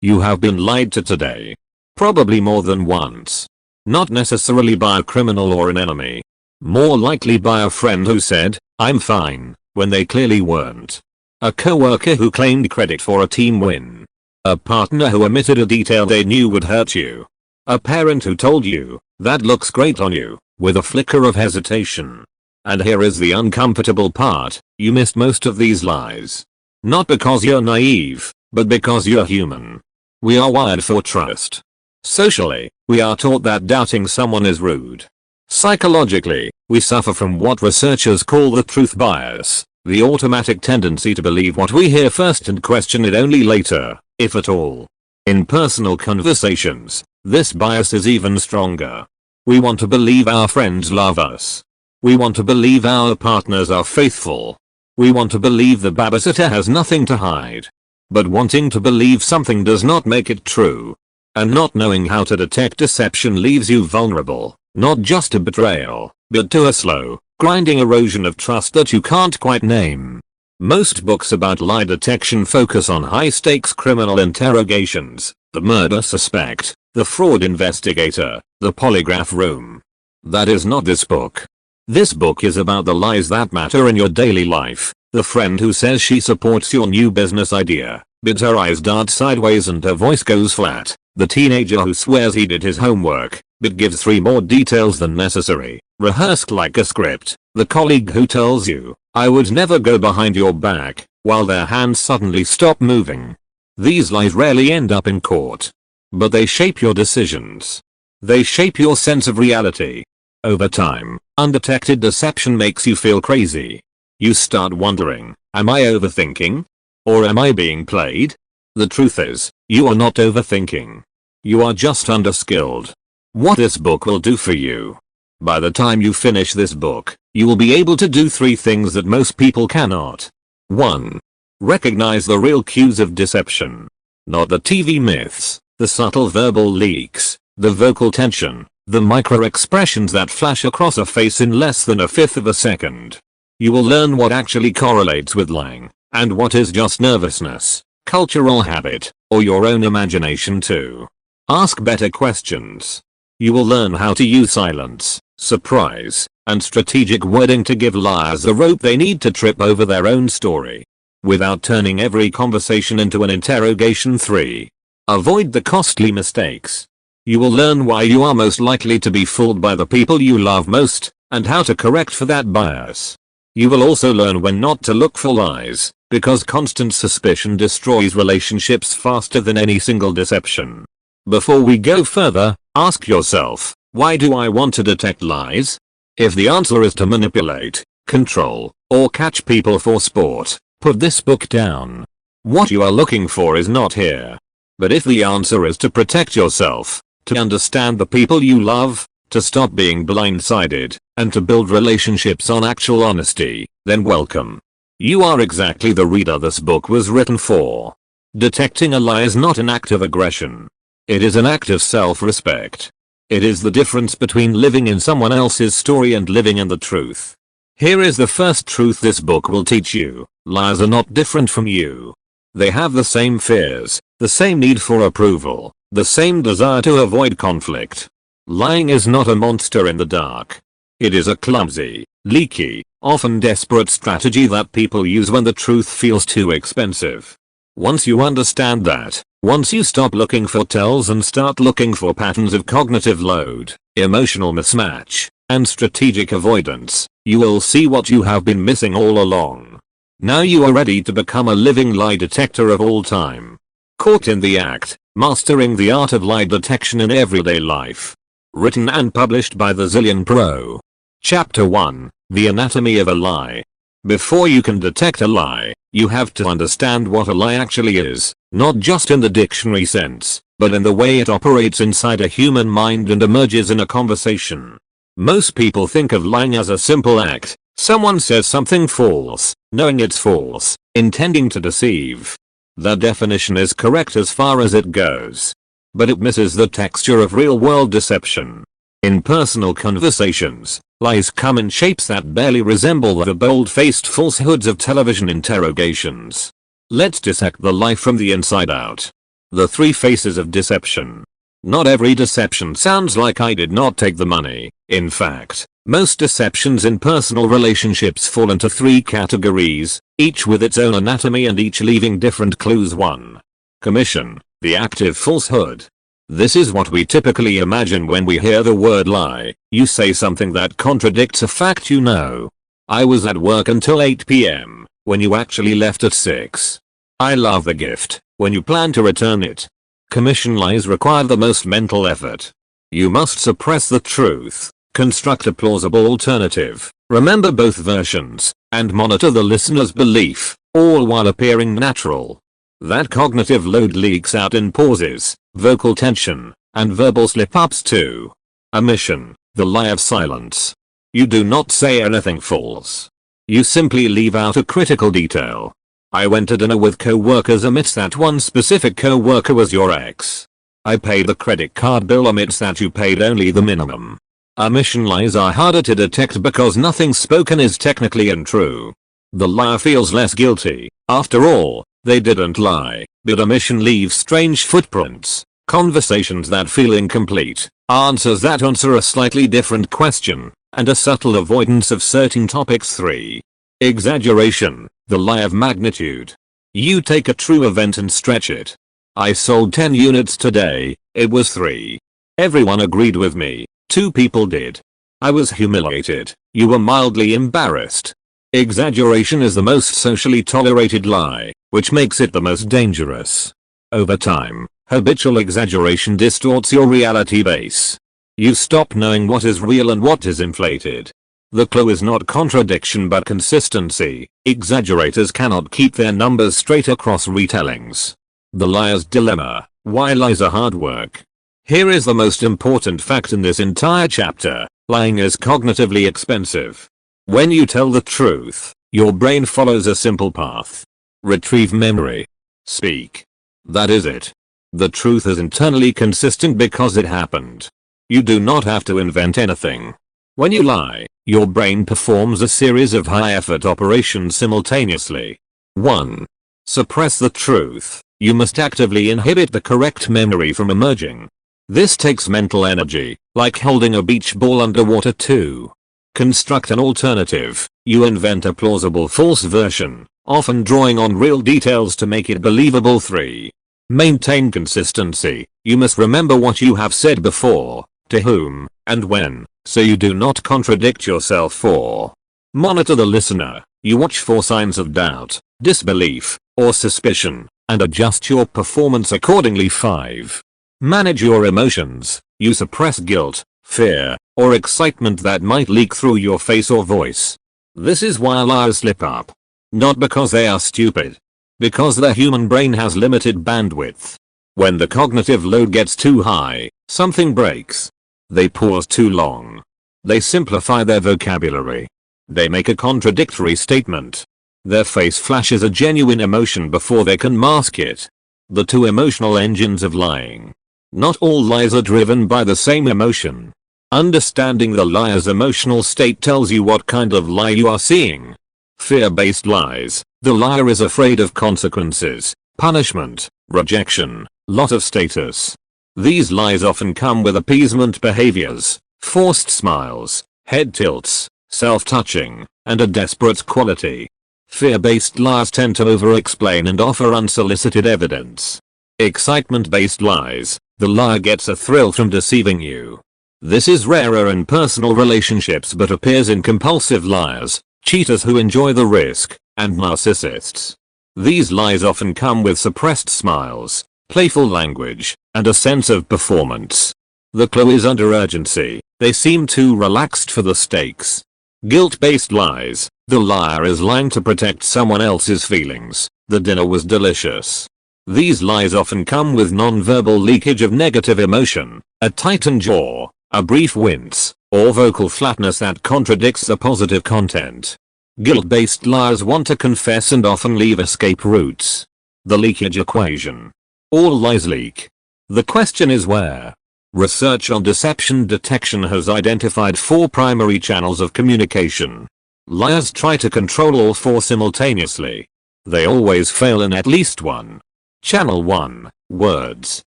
You have been lied to today. Probably more than once. Not necessarily by a criminal or an enemy. More likely by a friend who said, "I'm fine," when they clearly weren't. A coworker who claimed credit for a team win. A partner who omitted a detail they knew would hurt you. A parent who told you, "That looks great on you," with a flicker of hesitation. And here is the uncomfortable part, you missed most of these lies. Not because you're naive, but because you're human. We are wired for trust. Socially, we are taught that doubting someone is rude. Psychologically, we suffer from what researchers call the truth bias, the automatic tendency to believe what we hear first and question it only later, if at all. In personal conversations, this bias is even stronger. We want to believe our friends love us. We want to believe our partners are faithful. We want to believe the babysitter has nothing to hide. But wanting to believe something does not make it true. And not knowing how to detect deception leaves you vulnerable, not just to betrayal, but to a slow, grinding erosion of trust that you can't quite name. Most books about lie detection focus on high-stakes criminal interrogations, the murder suspect, the fraud investigator, the polygraph room. That is not this book. This book is about the lies that matter in your daily life. The friend who says she supports your new business idea, but her eyes dart sideways and her voice goes flat. The teenager who swears he did his homework, but gives 3 more details than necessary, rehearsed like a script. The colleague who tells you, "I would never go behind your back," while their hands suddenly stop moving. These lies rarely end up in court. But they shape your decisions. They shape your sense of reality. Over time, undetected deception makes you feel crazy. You start wondering, am I overthinking? Or am I being played? The truth is, you are not overthinking. You are just underskilled. What this book will do for you. By the time you finish this book, you will be able to do 3 things that most people cannot. 1. Recognize the real cues of deception. Not the TV myths, the subtle verbal leaks, the vocal tension, the micro-expressions that flash across a face in less than a fifth of a second. You will learn what actually correlates with lying, and what is just nervousness, cultural habit, or your own imagination too. Ask better questions. You will learn how to use silence, surprise, and strategic wording to give liars the rope they need to trip over their own story. Without turning every conversation into an interrogation. 3. Avoid the costly mistakes. You will learn why you are most likely to be fooled by the people you love most, and how to correct for that bias. You will also learn when not to look for lies, because constant suspicion destroys relationships faster than any single deception. Before we go further, ask yourself, why do I want to detect lies? If the answer is to manipulate, control, or catch people for sport, put this book down. What you are looking for is not here. But if the answer is to protect yourself, to understand the people you love, to stop being blindsided, and to build relationships on actual honesty, then welcome. You are exactly the reader this book was written for. Detecting a lie is not an act of aggression. It is an act of self-respect. It is the difference between living in someone else's story and living in the truth. Here is the first truth this book will teach you. Liars are not different from you. They have the same fears, the same need for approval, the same desire to avoid conflict. Lying is not a monster in the dark. It is a clumsy, leaky, often desperate strategy that people use when the truth feels too expensive. Once you understand that, once you stop looking for tells and start looking for patterns of cognitive load, emotional mismatch, and strategic avoidance, you will see what you have been missing all along. Now you are ready to become a living lie detector of all time. Caught in the Act, Mastering the Art of Lie Detection in Everyday Life. Written and published by the Zillion Pro. Chapter 1, The Anatomy of a Lie. Before you can detect a lie, you have to understand what a lie actually is, not just in the dictionary sense, but in the way it operates inside a human mind and emerges in a conversation. Most people think of lying as a simple act. Someone says something false, knowing it's false, intending to deceive. The definition is correct as far as it goes. But it misses the texture of real-world deception. In personal conversations, lies come in shapes that barely resemble the bold-faced falsehoods of television interrogations. Let's dissect the lie from the inside out. The three faces of deception. Not every deception sounds like I did not take the money. In fact, most deceptions in personal relationships fall into three categories, each with its own anatomy and each leaving different clues. 1. Commission, the active falsehood. This is what we typically imagine when we hear the word lie. You say something that contradicts a fact you know. I was at work until 8 p.m. when you actually left at 6. I love the gift when you plan to return it. Commission lies require the most mental effort. You must suppress the truth, construct a plausible alternative, remember both versions, and monitor the listener's belief, all while appearing natural. That cognitive load leaks out in pauses, vocal tension, and verbal slip-ups too. Omission, the lie of silence. You do not say anything false. You simply leave out a critical detail. I went to dinner with co-workers amidst that one specific co-worker was your ex. I paid the credit card bill amidst that you paid only the minimum. Omission lies are harder to detect because nothing spoken is technically untrue. The liar feels less guilty. After all, they didn't lie, but omission leaves strange footprints, conversations that feel incomplete, answers that answer a slightly different question, and a subtle avoidance of certain topics. 3. Exaggeration, the lie of magnitude. You take a true event and stretch it. I sold 10 units today, it was 3. Everyone agreed with me, 2 people did. I was humiliated, you were mildly embarrassed. Exaggeration is the most socially tolerated lie, which makes it the most dangerous. Over time, habitual exaggeration distorts your reality base. You stop knowing what is real and what is inflated. The clue is not contradiction but consistency. Exaggerators cannot keep their numbers straight across retellings. The liar's dilemma, why lies are hard work. Here is the most important fact in this entire chapter, lying is cognitively expensive. When you tell the truth, your brain follows a simple path. Retrieve memory. Speak. That is it. The truth is internally consistent because it happened. You do not have to invent anything. When you lie, your brain performs a series of high-effort operations simultaneously. 1. Suppress the truth. You must actively inhibit the correct memory from emerging. This takes mental energy, like holding a beach ball underwater. 2. Construct an alternative. You invent a plausible false version, often drawing on real details to make it believable. 3. Maintain consistency. You must remember what you have said before, to whom, and when, so you do not contradict yourself. 4. Monitor the listener. You watch for signs of doubt, disbelief, or suspicion, and adjust your performance accordingly. 5. Manage your emotions. You suppress guilt, fear, or excitement that might leak through your face or voice. This is why liars slip up. Not because they are stupid. Because the human brain has limited bandwidth. When the cognitive load gets too high, something breaks. They pause too long. They simplify their vocabulary. They make a contradictory statement. Their face flashes a genuine emotion before they can mask it. The two emotional engines of lying. Not all lies are driven by the same emotion. Understanding the liar's emotional state tells you what kind of lie you are seeing. Fear-based lies. The liar is afraid of consequences, punishment, rejection, loss of status. These lies often come with appeasement behaviors, forced smiles, head tilts, self-touching, and a desperate quality. Fear-based lies tend to over-explain and offer unsolicited evidence. Excitement-based lies. The liar gets a thrill from deceiving you. This is rarer in personal relationships but appears in compulsive liars, cheaters who enjoy the risk, and narcissists. These lies often come with suppressed smiles, playful language, and a sense of performance. The clue is under urgency. They seem too relaxed for the stakes. Guilt-based lies. The liar is lying to protect someone else's feelings. The dinner was delicious. These lies often come with non-verbal leakage of negative emotion, a tightened jaw, a brief wince, or vocal flatness that contradicts the positive content. Guilt-based liars want to confess and often leave escape routes. The leakage equation. All lies leak. The question is where. Research on deception detection has identified 4 primary channels of communication. Liars try to control all 4 simultaneously. They always fail in at least one. Channel 1, words.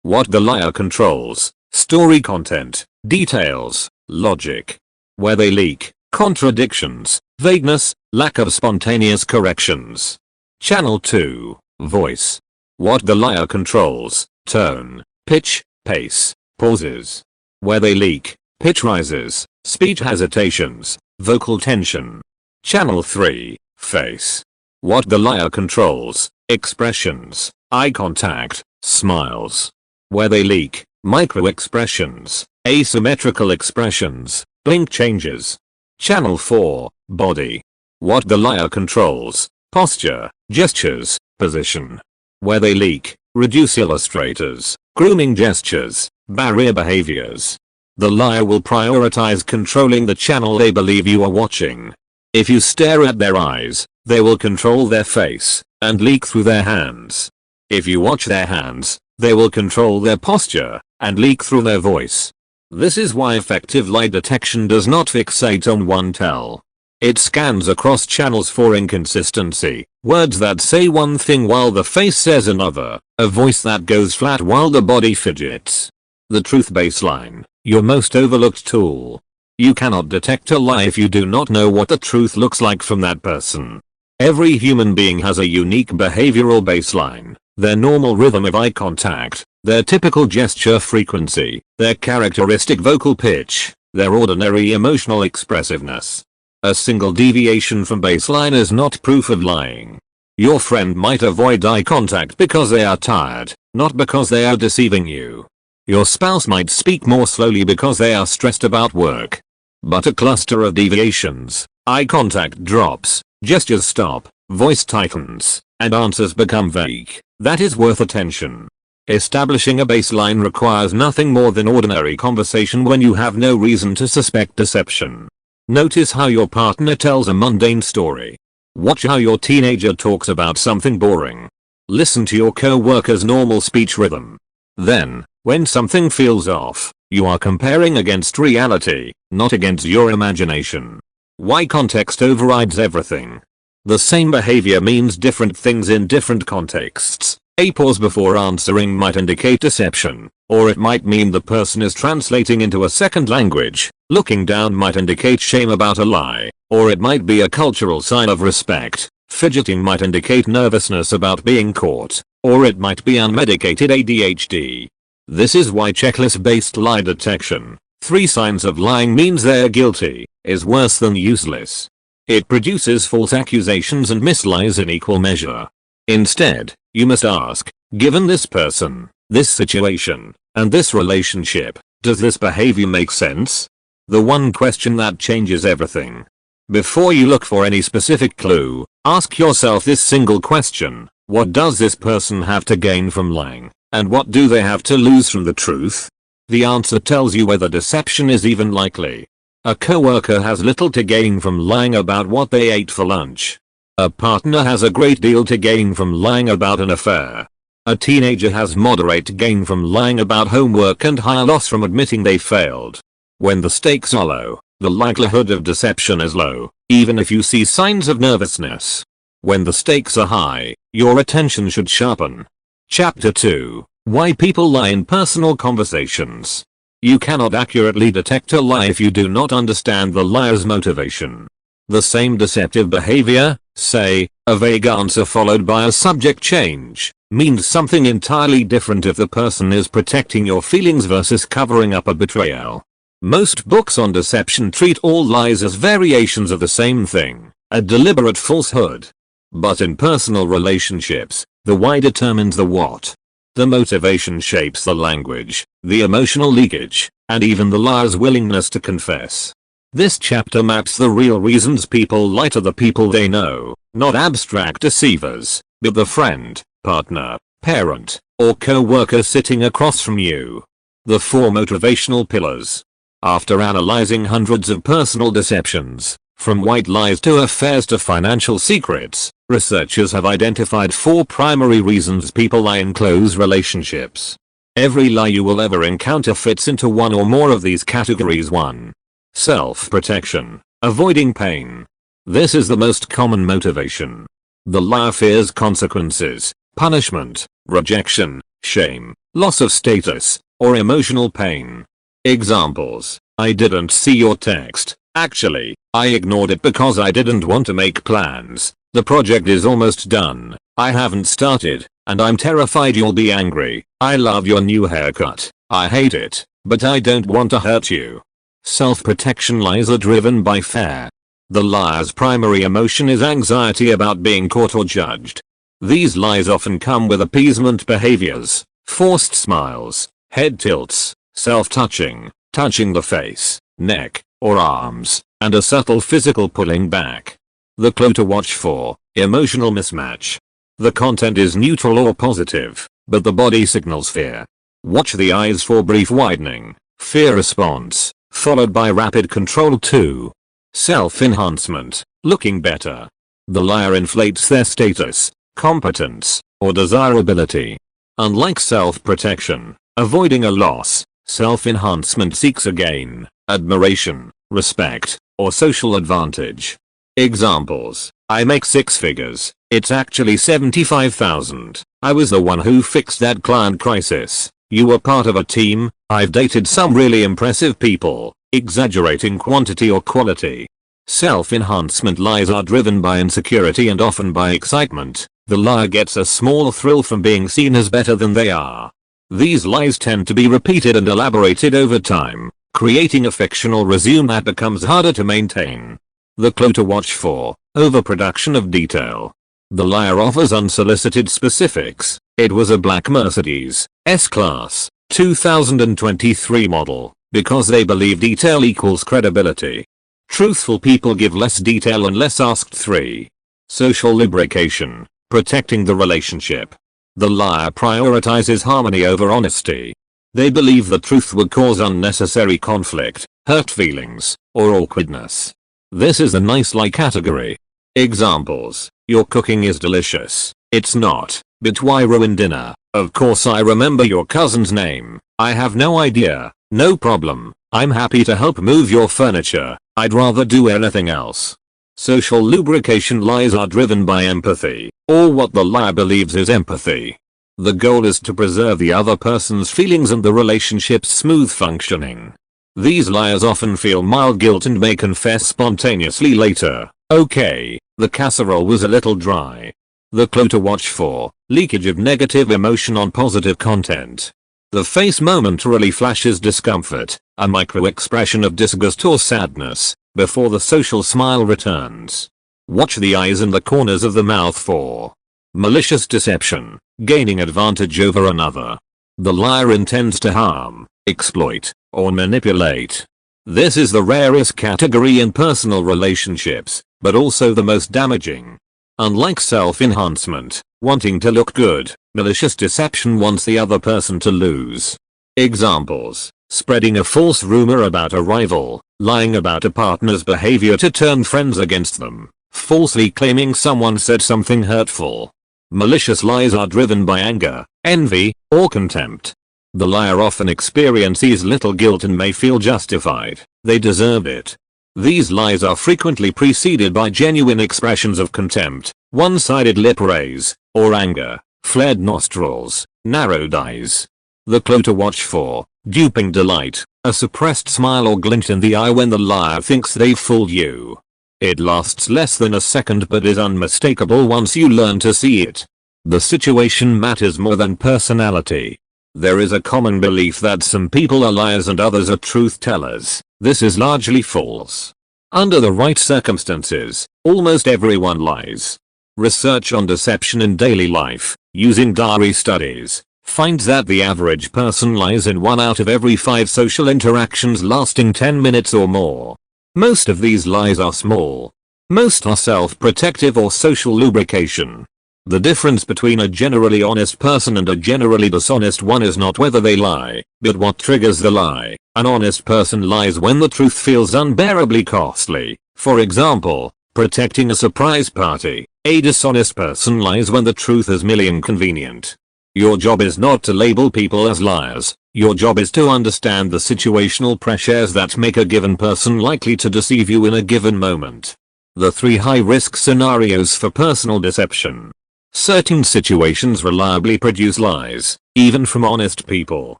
What the liar controls, story content, details, logic. Where they leak, contradictions, vagueness, lack of spontaneous corrections. Channel 2, voice. What the liar controls, tone, pitch, pace, pauses. Where they leak, pitch rises, speech hesitations, vocal tension. Channel 3, face. What the liar controls, expressions, eye contact, smiles. Where they leak, micro expressions, asymmetrical expressions, blink changes. Channel 4, body. What the liar controls, posture, gestures, position. Where they leak, reduce illustrators, grooming gestures, barrier behaviors. The liar will prioritize controlling the channel they believe you are watching. If you stare at their eyes, they will control their face and leak through their hands. If you watch their hands, they will control their posture and leak through their voice. This is why effective lie detection does not fixate on one tell. It scans across channels for inconsistency, words that say one thing while the face says another, a voice that goes flat while the body fidgets. The truth baseline, your most overlooked tool. You cannot detect a lie if you do not know what the truth looks like from that person. Every human being has a unique behavioral baseline, their normal rhythm of eye contact, their typical gesture frequency, their characteristic vocal pitch, their ordinary emotional expressiveness. A single deviation from baseline is not proof of lying. Your friend might avoid eye contact because they are tired, not because they are deceiving you. Your spouse might speak more slowly because they are stressed about work. But a cluster of deviations, eye contact drops, gestures stop, voice tightens, and answers become vague, that is worth attention. Establishing a baseline requires nothing more than ordinary conversation when you have no reason to suspect deception. Notice how your partner tells a mundane story. Watch how your teenager talks about something boring. Listen to your co-worker's normal speech rhythm. Then, when something feels off, you are comparing against reality, not against your imagination. Why context overrides everything. The same behavior means different things in different contexts. A pause before answering might indicate deception, or it might mean the person is translating into a second language. Looking down might indicate shame about a lie, or it might be a cultural sign of respect. Fidgeting might indicate nervousness about being caught, or it might be unmedicated ADHD. This is why checklist-based lie detection, 3 signs of lying means they're guilty, is worse than useless. It produces false accusations and mislies in equal measure. Instead, you must ask, given this person, this situation, and this relationship, does this behavior make sense? The one question that changes everything. Before you look for any specific clue, ask yourself this single question: what does this person have to gain from lying, and what do they have to lose from the truth? The answer tells you whether deception is even likely. A coworker has little to gain from lying about what they ate for lunch. A partner has a great deal to gain from lying about an affair. A teenager has moderate gain from lying about homework and high loss from admitting they failed. When the stakes are low, the likelihood of deception is low, even if you see signs of nervousness. When the stakes are high, your attention should sharpen. Chapter 2: Why People Lie in Personal Conversations. You cannot accurately detect a lie if you do not understand the liar's motivation. The same deceptive behavior, say, a vague answer followed by a subject change, means something entirely different if the person is protecting your feelings versus covering up a betrayal. Most books on deception treat all lies as variations of the same thing, a deliberate falsehood. But in personal relationships, the why determines the what. The motivation shapes the language, the emotional leakage, and even the liar's willingness to confess. This chapter maps the real reasons people lie to the people they know, not abstract deceivers, but the friend, partner, parent, or co-worker sitting across from you. The 4 motivational pillars. After analyzing hundreds of personal deceptions, from white lies to affairs to financial secrets, researchers have identified 4 primary reasons people lie in close relationships. Every lie you will ever encounter fits into one or more of these categories. 1. Self-protection, avoiding pain. This is the most common motivation. The liar fears consequences, punishment, rejection, shame, loss of status, or emotional pain. Examples: I didn't see your text. Actually, I ignored it because I didn't want to make plans. The project is almost done. I haven't started, and I'm terrified you'll be angry. I love your new haircut. I hate it, but I don't want to hurt you. Self-protection lies are driven by fear. The liar's primary emotion is anxiety about being caught or judged. These lies often come with appeasement behaviors, forced smiles, head tilts, self-touching, touching the face, neck, or arms, and a subtle physical pulling back. The clue to watch for: emotional mismatch. The content is neutral or positive, but the body signals fear. Watch the eyes for brief widening, fear response, followed by rapid control. 2. Self-enhancement, looking better. The liar inflates their status, competence, or desirability. Unlike self-protection, avoiding a loss, self-enhancement seeks a gain, admiration, respect, or social advantage. Examples: I make 6 figures, it's actually 75,000. I was the one who fixed that client crisis. You were part of a team. I've dated some really impressive people, exaggerating quantity or quality. Self-enhancement lies are driven by insecurity and often by excitement. The liar gets a small thrill from being seen as better than they are. These lies tend to be repeated and elaborated over time, creating a fictional resume that becomes harder to maintain. The clue to watch for: overproduction of detail. The liar offers unsolicited specifics. It was a black Mercedes S-Class 2023 model, because they believe detail equals credibility. Truthful people give less detail unless asked. 3. Social lubrication, protecting the relationship. The liar prioritizes harmony over honesty. They believe the truth would cause unnecessary conflict, hurt feelings, or awkwardness. This is the nice lie category. Examples: your cooking is delicious. It's not, but why ruin dinner? Of course I remember your cousin's name. I have no idea. No problem. I'm happy to help move your furniture. I'd rather do anything else. Social lubrication lies are driven by empathy, or what the liar believes is empathy. The goal is to preserve the other person's feelings and the relationship's smooth functioning. These liars often feel mild guilt and may confess spontaneously later. Okay, the casserole was a little dry. The clue to watch for: leakage of negative emotion on positive content. The face momentarily flashes discomfort, a micro-expression of disgust or sadness, before the social smile returns. Watch the eyes and the corners of the mouth for malicious deception, gaining advantage over another. The liar intends to harm, exploit, or manipulate. This is the rarest category in personal relationships, but also the most damaging. Unlike self-enhancement, wanting to look good, malicious deception wants the other person to lose. Examples: spreading a false rumor about a rival, lying about a partner's behavior to turn friends against them, falsely claiming someone said something hurtful. Malicious lies are driven by anger, envy, or contempt. The liar often experiences little guilt and may feel justified. They deserve it. These lies are frequently preceded by genuine expressions of contempt, one-sided lip raise, or anger, flared nostrils, narrowed eyes. The clue to watch for: duping delight, a suppressed smile or glint in the eye when the liar thinks they've fooled you. It lasts less than a second but is unmistakable once you learn to see it. The situation matters more than personality. There is a common belief that some people are liars and others are truth tellers. This is largely false. Under the right circumstances, almost everyone lies. Research on deception in daily life, using diary studies, finds that the average person lies in 1 out of every 5 social interactions lasting 10 minutes or more. Most of these lies are small. Most are self-protective or social lubrication. The difference between a generally honest person and a generally dishonest one is not whether they lie, but what triggers the lie. An honest person lies when the truth feels unbearably costly. For example, protecting a surprise party. A dishonest person lies when the truth is merely inconvenient. Your job is not to label people as liars. Your job is to understand the situational pressures that make a given person likely to deceive you in a given moment. The 3 high-risk scenarios for personal deception. Certain situations reliably produce lies, even from honest people.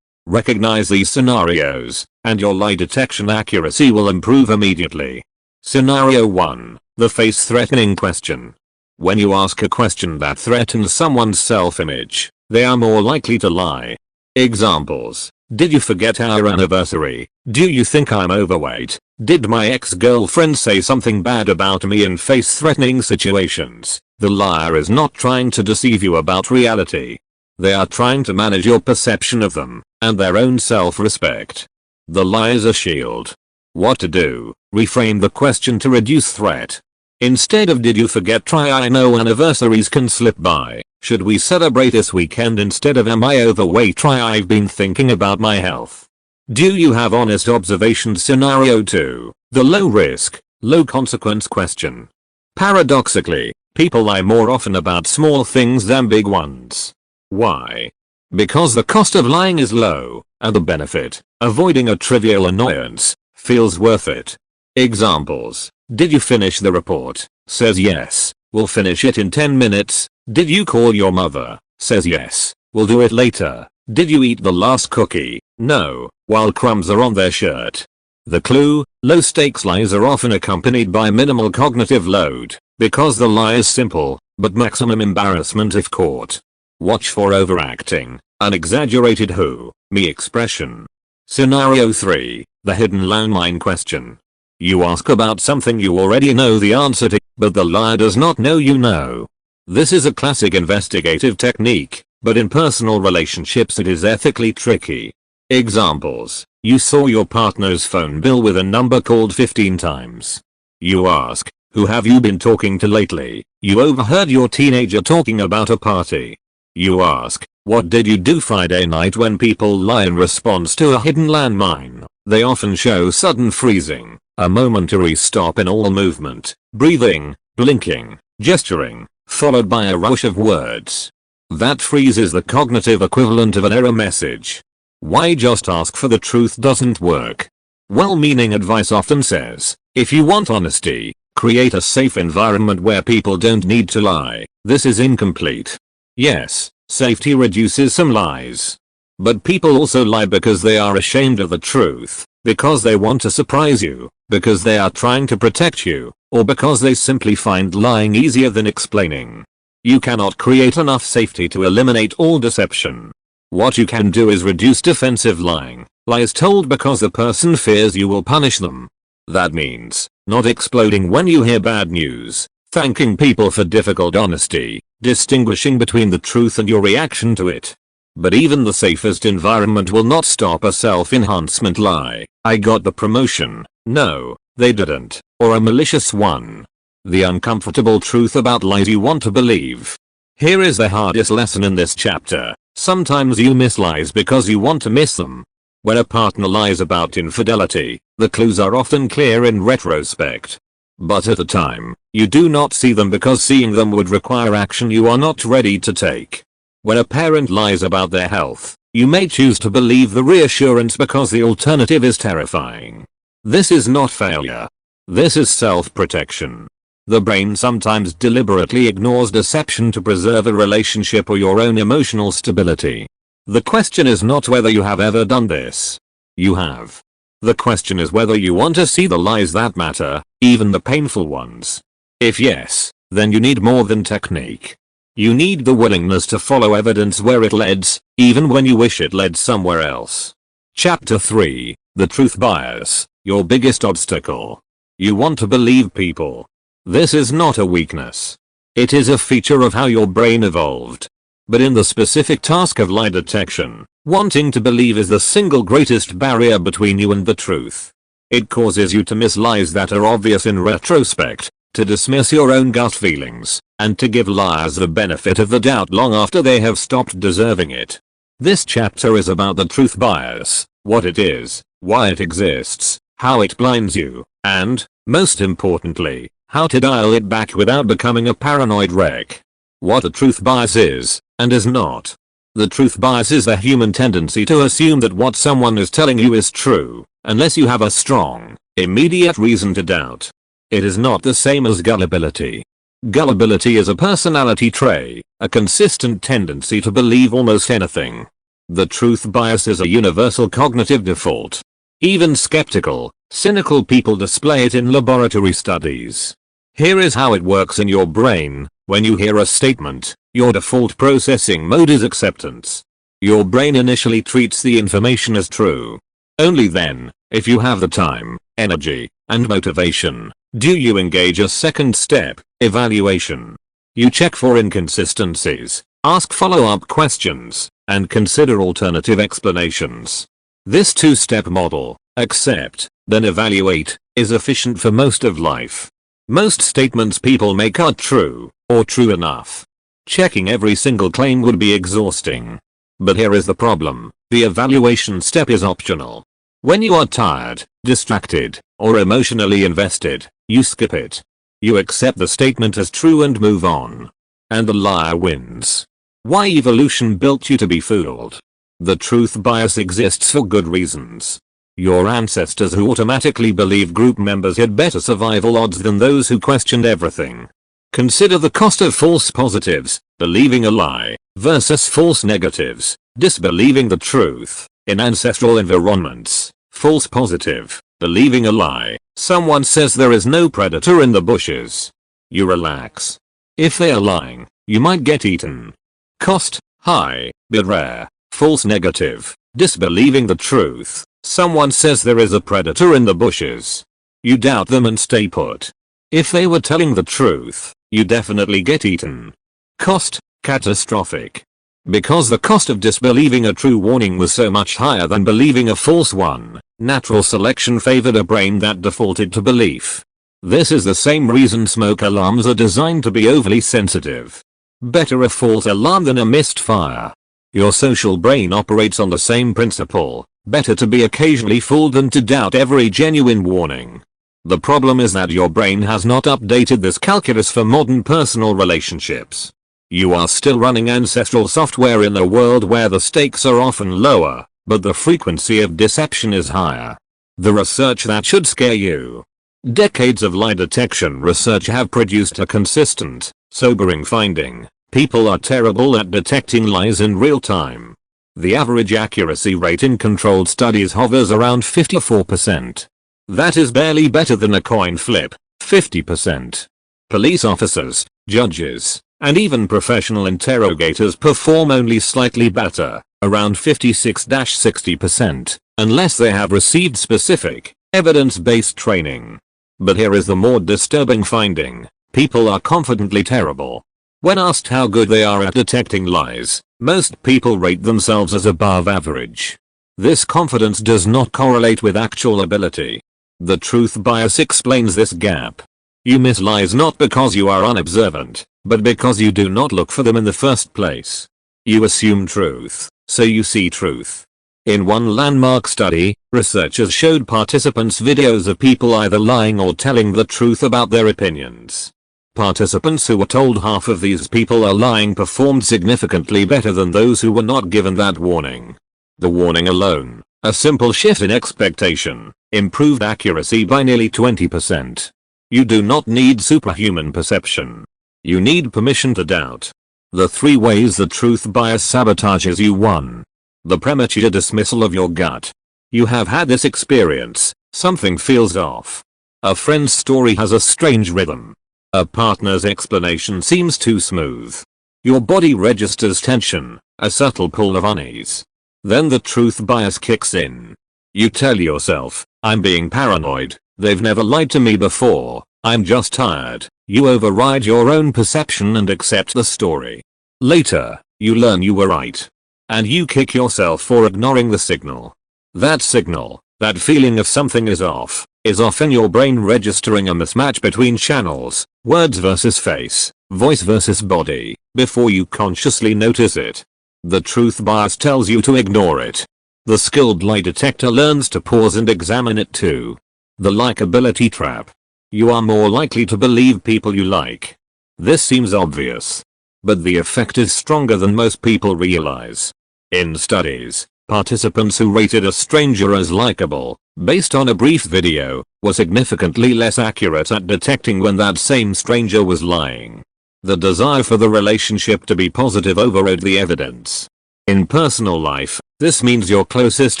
Recognize these scenarios, and your lie detection accuracy will improve immediately. Scenario 1. The face-threatening question. When you ask a question that threatens someone's self-image, they are more likely to lie. Examples. Did you forget our anniversary? Do you think I'm overweight? Did my ex-girlfriend say something bad about me? In face-threatening situations, the liar is not trying to deceive you about reality. They are trying to manage your perception of them, and their own self-respect. The lie is a shield. What to do? Reframe the question to reduce threat. Instead of did you forget, try I know anniversaries can slip by. Should we celebrate this weekend? Instead of am I overweight, try I've been thinking about my health. Do you have honest observations? Scenario 2. The low risk, low consequence question. Paradoxically, people lie more often about small things than big ones. Why? Because the cost of lying is low, and the benefit, avoiding a trivial annoyance, feels worth it. Examples. Did you finish the report? Says yes. We'll finish it in 10 minutes. Did you call your mother? Says yes. We'll do it later. Did you eat the last cookie? No, while crumbs are on their shirt. The clue, low stakes lies are often accompanied by minimal cognitive load, because the lie is simple, but maximum embarrassment if caught. Watch for overacting, an exaggerated who, me expression. Scenario 3, the hidden landmine question. You ask about something you already know the answer to, but the liar does not know you know. This is a classic investigative technique, but in personal relationships it is ethically tricky. Examples. You saw your partner's phone bill with a number called 15 times. You ask, who have you been talking to lately? You overheard your teenager talking about a party. You ask, what did you do Friday night? When people lie in response to a hidden landmine, they often show sudden freezing, a momentary stop in all movement, breathing, blinking, gesturing, followed by a rush of words. That freeze is the cognitive equivalent of an error message. Why just ask for the truth doesn't work. Well-meaning advice often says, if you want honesty, create a safe environment where people don't need to lie. This is incomplete. Yes, safety reduces some lies. But people also lie because they are ashamed of the truth, because they want to surprise you, because they are trying to protect you, or because they simply find lying easier than explaining. You cannot create enough safety to eliminate all deception. What you can do is reduce defensive lying, lies told because the person fears you will punish them. That means, not exploding when you hear bad news, thanking people for difficult honesty, distinguishing between the truth and your reaction to it. But even the safest environment will not stop a self-enhancement lie. I got the promotion. No, they didn't, or a malicious one. The uncomfortable truth about lies you want to believe. Here is the hardest lesson in this chapter. Sometimes you miss lies because you want to miss them. When a partner lies about infidelity, the clues are often clear in retrospect. But at the time, you do not see them because seeing them would require action you are not ready to take. When a parent lies about their health, you may choose to believe the reassurance because the alternative is terrifying. This is not failure. This is self-protection. The brain sometimes deliberately ignores deception to preserve a relationship or your own emotional stability. The question is not whether you have ever done this. You have. The question is whether you want to see the lies that matter, even the painful ones. If yes, then you need more than technique. You need the willingness to follow evidence where it leads, even when you wish it led somewhere else. Chapter 3, The Truth Bias, Your Biggest Obstacle. You want to believe people. This is not a weakness. It is a feature of how your brain evolved. But in the specific task of lie detection, wanting to believe is the single greatest barrier between you and the truth. It causes you to miss lies that are obvious in retrospect, to dismiss your own gut feelings, and to give liars the benefit of the doubt long after they have stopped deserving it. This chapter is about the truth bias, what it is, why it exists, how it blinds you, and, most importantly, how to dial it back without becoming a paranoid wreck. What a truth bias is, and is not. The truth bias is the human tendency to assume that what someone is telling you is true, unless you have a strong, immediate reason to doubt. It is not the same as gullibility. Gullibility is a personality trait, a consistent tendency to believe almost anything. The truth bias is a universal cognitive default. Even skeptical, cynical people display it in laboratory studies. Here is how it works in your brain. When you hear a statement, your default processing mode is acceptance. Your brain initially treats the information as true. Only then, if you have the time, energy, and motivation, do you engage a second step, evaluation. You check for inconsistencies, ask follow-up questions, and consider alternative explanations. This two-step model, accept, then evaluate, is efficient for most of life. Most statements people make are true, or true enough. Checking every single claim would be exhausting. But here is the problem, the evaluation step is optional. When you are tired, distracted, or emotionally invested, you skip it. You accept the statement as true and move on. And the liar wins. Why evolution built you to be fooled? The truth bias exists for good reasons. Your ancestors who automatically believed group members had better survival odds than those who questioned everything. Consider the cost of false positives, believing a lie, versus false negatives, disbelieving the truth. In ancestral environments, false positive, believing a lie, someone says there is no predator in the bushes. You relax. If they are lying, you might get eaten. Cost, high, but rare. False negative, disbelieving the truth, someone says there is a predator in the bushes. You doubt them and stay put. If they were telling the truth, you definitely get eaten. Cost, catastrophic. Because the cost of disbelieving a true warning was so much higher than believing a false one, natural selection favored a brain that defaulted to belief. This is the same reason smoke alarms are designed to be overly sensitive. Better a false alarm than a missed fire. Your social brain operates on the same principle, better to be occasionally fooled than to doubt every genuine warning. The problem is that your brain has not updated this calculus for modern personal relationships. You are still running ancestral software in a world where the stakes are often lower, but the frequency of deception is higher. The research that should scare you. Decades of lie detection research have produced a consistent, sobering finding. People are terrible at detecting lies in real time. The average accuracy rate in controlled studies hovers around 54%. That is barely better than a coin flip, 50%. Police officers, judges, and even professional interrogators perform only slightly better, around 56-60%, unless they have received specific, evidence-based training. But here is the more disturbing finding, people are confidently terrible. When asked how good they are at detecting lies, most people rate themselves as above average. This confidence does not correlate with actual ability. The truth bias explains this gap. You miss lies not because you are unobservant, but because you do not look for them in the first place. You assume truth, so you see truth. In one landmark study, researchers showed participants videos of people either lying or telling the truth about their opinions. Participants who were told half of these people are lying performed significantly better than those who were not given that warning. The warning alone, a simple shift in expectation, improved accuracy by nearly 20%. You do not need superhuman perception. You need permission to doubt. The 3 ways the truth bias sabotages you. 1. The premature dismissal of your gut. You have had this experience, something feels off. A friend's story has a strange rhythm. A partner's explanation seems too smooth. Your body registers tension, a subtle pull of unease. Then the truth bias kicks in. You tell yourself, I'm being paranoid, they've never lied to me before, I'm just tired. You override your own perception and accept the story. Later, you learn you were right. And you kick yourself for ignoring the signal. That signal, that feeling of something is off, is often your brain registering a mismatch between channels, words versus face, voice versus body, before you consciously notice it. The truth bias tells you to ignore it. The skilled lie detector learns to pause and examine it too. The likability trap. You are more likely to believe people you like. This seems obvious. But the effect is stronger than most people realize. In studies, Participants who rated a stranger as likable, based on a brief video, were significantly less accurate at detecting when that same stranger was lying. The desire for the relationship to be positive overrode the evidence. In personal life, this means your closest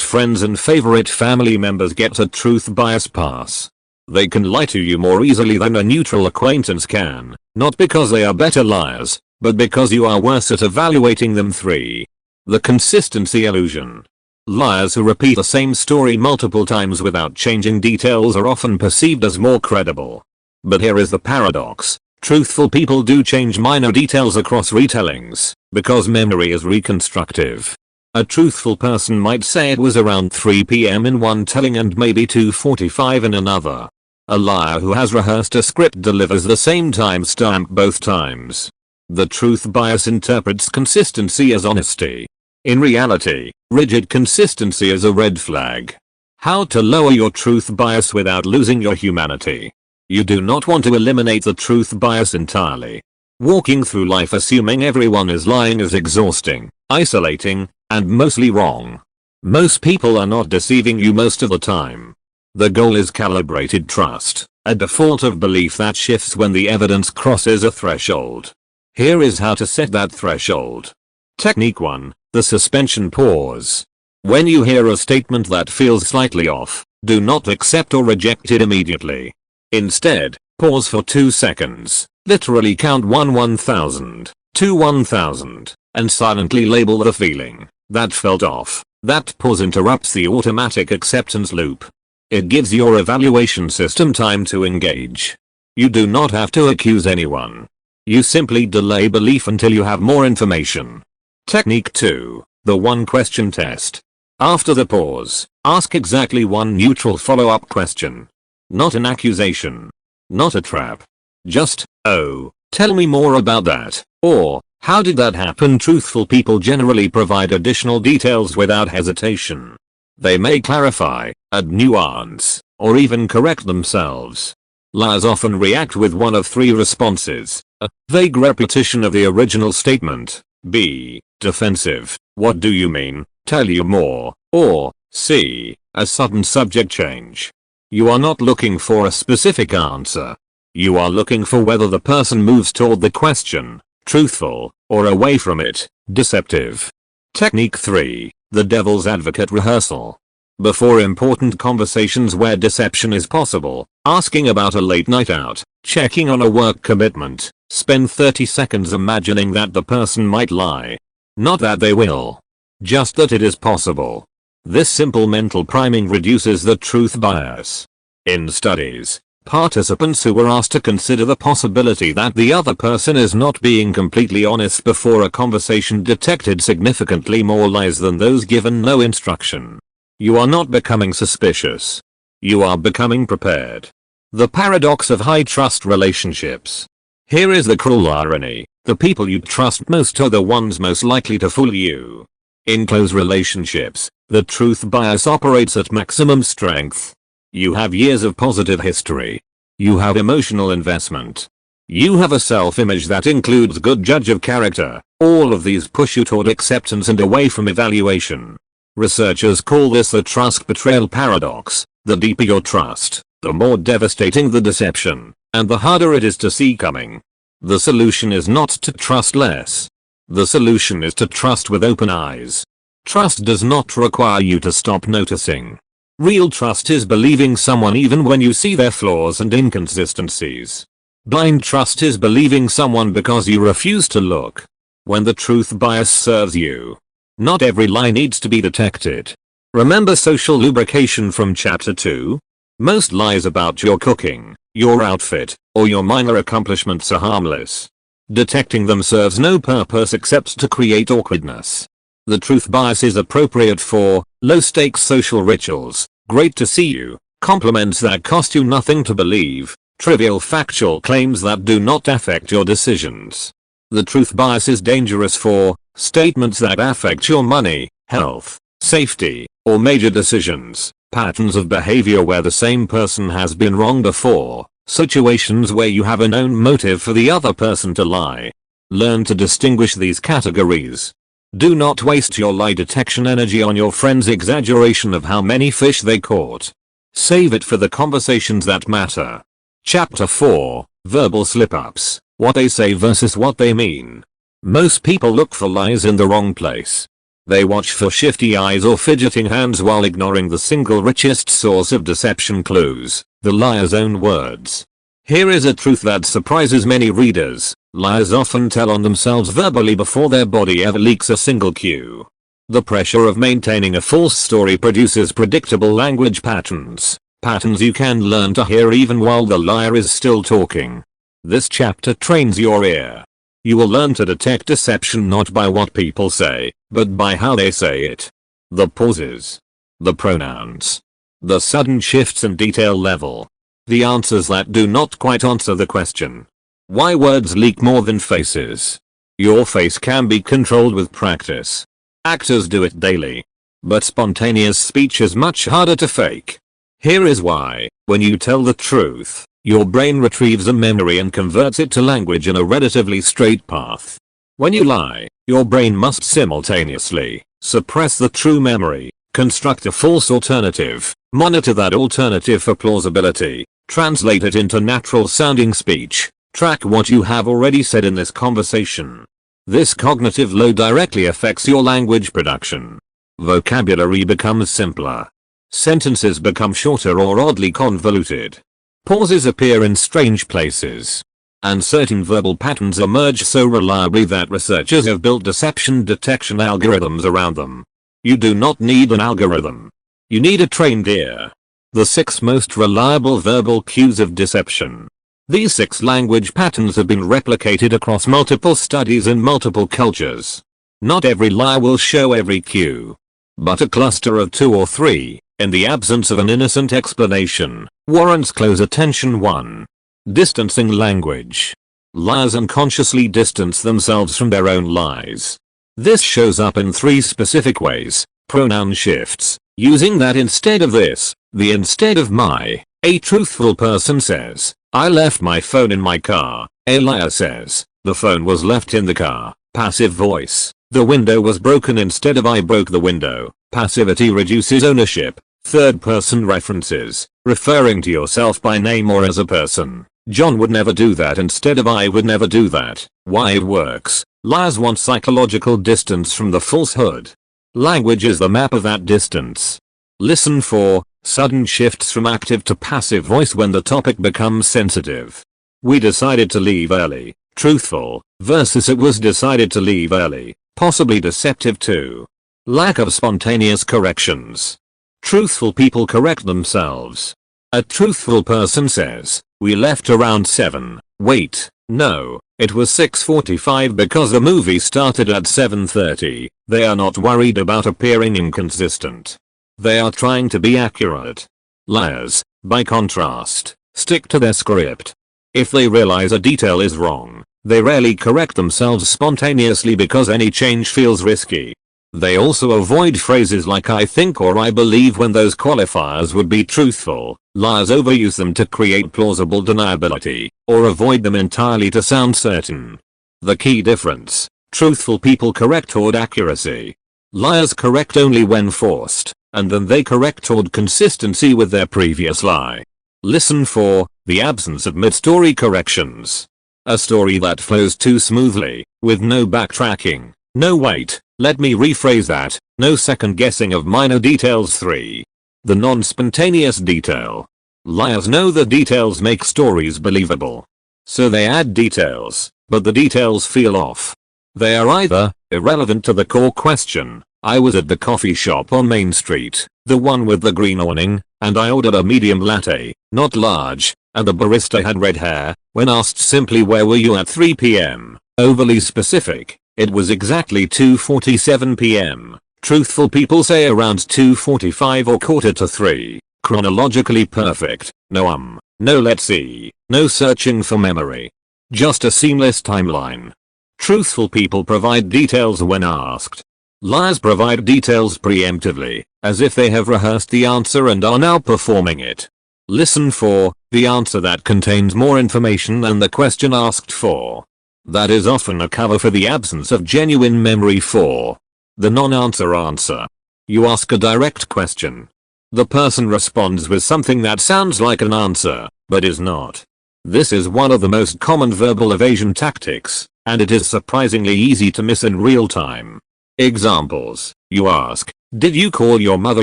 friends and favorite family members get a truth bias pass. They can lie to you more easily than a neutral acquaintance can, not because they are better liars, but because you are worse at evaluating them. 3. The consistency illusion. Liars who repeat the same story multiple times without changing details are often perceived as more credible. But here is the paradox. Truthful people do change minor details across retellings, because memory is reconstructive. A truthful person might say it was around 3 p.m. in one telling and maybe 2:45 in another. A liar who has rehearsed a script delivers the same timestamp both times. The truth bias interprets consistency as honesty. In reality, rigid consistency is a red flag. How to lower your truth bias without losing your humanity. You do not want to eliminate the truth bias entirely. Walking through life assuming everyone is lying is exhausting, isolating, and mostly wrong. Most people are not deceiving you most of the time. The goal is calibrated trust, a default of belief that shifts when the evidence crosses a threshold. Here is how to set that threshold. Technique 1. The suspension pause. When you hear a statement that feels slightly off, do not accept or reject it immediately. Instead, pause for 2 seconds, literally count 1,000, 2 1,000, and silently label the feeling that felt off. That pause interrupts the automatic acceptance loop. It gives your evaluation system time to engage. You do not have to accuse anyone. You simply delay belief until you have more information. Technique 2. The one question test. After the pause, ask exactly one neutral follow-up question. Not an accusation. Not a trap. Just, "Oh, tell me more about that," or "How did that happen?" Truthful people generally provide additional details without hesitation. They may clarify, add nuance, or even correct themselves. Liars often react with one of 3 responses: a vague repetition of the original statement, b. defensive, "What do you mean? Tell you more," or c. a sudden subject change. You are not looking for a specific answer. You are looking for whether the person moves toward the question, truthful, or away from it, deceptive. Technique 3. The devil's advocate rehearsal. Before important conversations where deception is possible, asking about a late night out, checking on a work commitment, spend 30 seconds imagining that the person might lie. Not that they will. Just that it is possible. This simple mental priming reduces the truth bias. In studies, participants who were asked to consider the possibility that the other person is not being completely honest before a conversation detected significantly more lies than those given no instruction. You are not becoming suspicious. You are becoming prepared. The paradox of high trust relationships. Here is the cruel irony. The people you trust most are the ones most likely to fool you. In close relationships, the truth bias operates at maximum strength. You have years of positive history. You have emotional investment. You have a self-image that includes good judge of character. All of these push you toward acceptance and away from evaluation. Researchers call this the trust betrayal paradox. The deeper your trust, the more devastating the deception, and the harder it is to see coming. The solution is not to trust less. The solution is to trust with open eyes. Trust does not require you to stop noticing. Real trust is believing someone even when you see their flaws and inconsistencies. Blind trust is believing someone because you refuse to look. When the truth bias serves you, not every lie needs to be detected. Remember social lubrication from chapter 2? Most lies about your cooking, your outfit, or your minor accomplishments are harmless. Detecting them serves no purpose except to create awkwardness. The truth bias is appropriate for low-stakes social rituals, great to see you, compliments that cost you nothing to believe, trivial factual claims that do not affect your decisions. The truth bias is dangerous for statements that affect your money, health, safety, or major decisions, patterns of behavior where the same person has been wrong before, situations where you have a known motive for the other person to lie. Learn to distinguish these categories. Do not waste your lie detection energy on your friend's exaggeration of how many fish they caught. Save it for the conversations that matter. Chapter 4, Verbal Slip-Ups, What They Say versus What They Mean. Most people look for lies in the wrong place. They watch for shifty eyes or fidgeting hands while ignoring the single richest source of deception clues, the liar's own words. Here is a truth that surprises many readers. Liars often tell on themselves verbally before their body ever leaks a single cue. The pressure of maintaining a false story produces predictable language patterns. Patterns you can learn to hear even while the liar is still talking. This chapter trains your ear. You will learn to detect deception not by what people say, but by how they say it. The pauses. The pronouns. The sudden shifts in detail level. The answers that do not quite answer the question. Why words leak more than faces. Your face can be controlled with practice. Actors do it daily. But spontaneous speech is much harder to fake. Here is why. When you tell the truth, your brain retrieves a memory and converts it to language in a relatively straight path. When you lie, your brain must simultaneously suppress the true memory, construct a false alternative, monitor that alternative for plausibility, translate it into natural sounding speech, track what you have already said in this conversation. This cognitive load directly affects your language production. Vocabulary becomes simpler. Sentences become shorter or oddly convoluted. Pauses appear in strange places. And certain verbal patterns emerge so reliably that researchers have built deception detection algorithms around them. You do not need an algorithm. You need a trained ear. The 6 most reliable verbal cues of deception. These 6 language patterns have been replicated across multiple studies in multiple cultures. Not every lie will show every cue. But a cluster of 2 or 3, in the absence of an innocent explanation, warrants close attention. 1. Distancing language. Liars unconsciously distance themselves from their own lies. This shows up in 3 specific ways. Pronoun shifts, using that instead of this, the instead of my. A truthful person says, I left my phone in my car. A liar says, the phone was left in the car. Passive voice, the window was broken instead of I broke the window. Passivity reduces ownership. Third person references, referring to yourself by name or as a person. John would never do that instead of I would never do that. Why it works. Liars want psychological distance from the falsehood. Language is the map of that distance. Listen for sudden shifts from active to passive voice when the topic becomes sensitive. We decided to leave early. Truthful versus it was decided to leave early. Possibly deceptive too. Lack of spontaneous corrections. Truthful people correct themselves. A truthful person says, we left around 7. Wait, no, it was 6:45 because the movie started at 7:30. They are not worried about appearing inconsistent. They are trying to be accurate. Liars, by contrast, stick to their script. If they realize a detail is wrong, they rarely correct themselves spontaneously because any change feels risky. They also avoid phrases like I think or I believe when those qualifiers would be truthful. Liars overuse them to create plausible deniability, or avoid them entirely to sound certain. The key difference: truthful people correct toward accuracy. Liars correct only when forced, and then they correct toward consistency with their previous lie. Listen for the absence of mid-story corrections. A story that flows too smoothly, with no backtracking, no wait. Let me rephrase that, no second guessing of minor details. 3. The non-spontaneous detail. Liars know the details make stories believable. So they add details, but the details feel off. They are either irrelevant to the core question. I was at the coffee shop on Main Street, the one with the green awning, and I ordered a medium latte, not large, and the barista had red hair. When asked simply where were you at 3 p.m., overly specific. It was exactly 2:47 p.m. Truthful people say around 2:45 or 2:45. Chronologically perfect. No let's see, no searching for memory. Just a seamless timeline. Truthful people provide details when asked. Liars provide details preemptively, as if they have rehearsed the answer and are now performing it. Listen for the answer that contains more information than the question asked for. That is often a cover for the absence of genuine memory. 4. The non-answer answer. You ask a direct question. The person responds with something that sounds like an answer, but is not. This is one of the most common verbal evasion tactics, and it is surprisingly easy to miss in real time. Examples. You ask, "Did you call your mother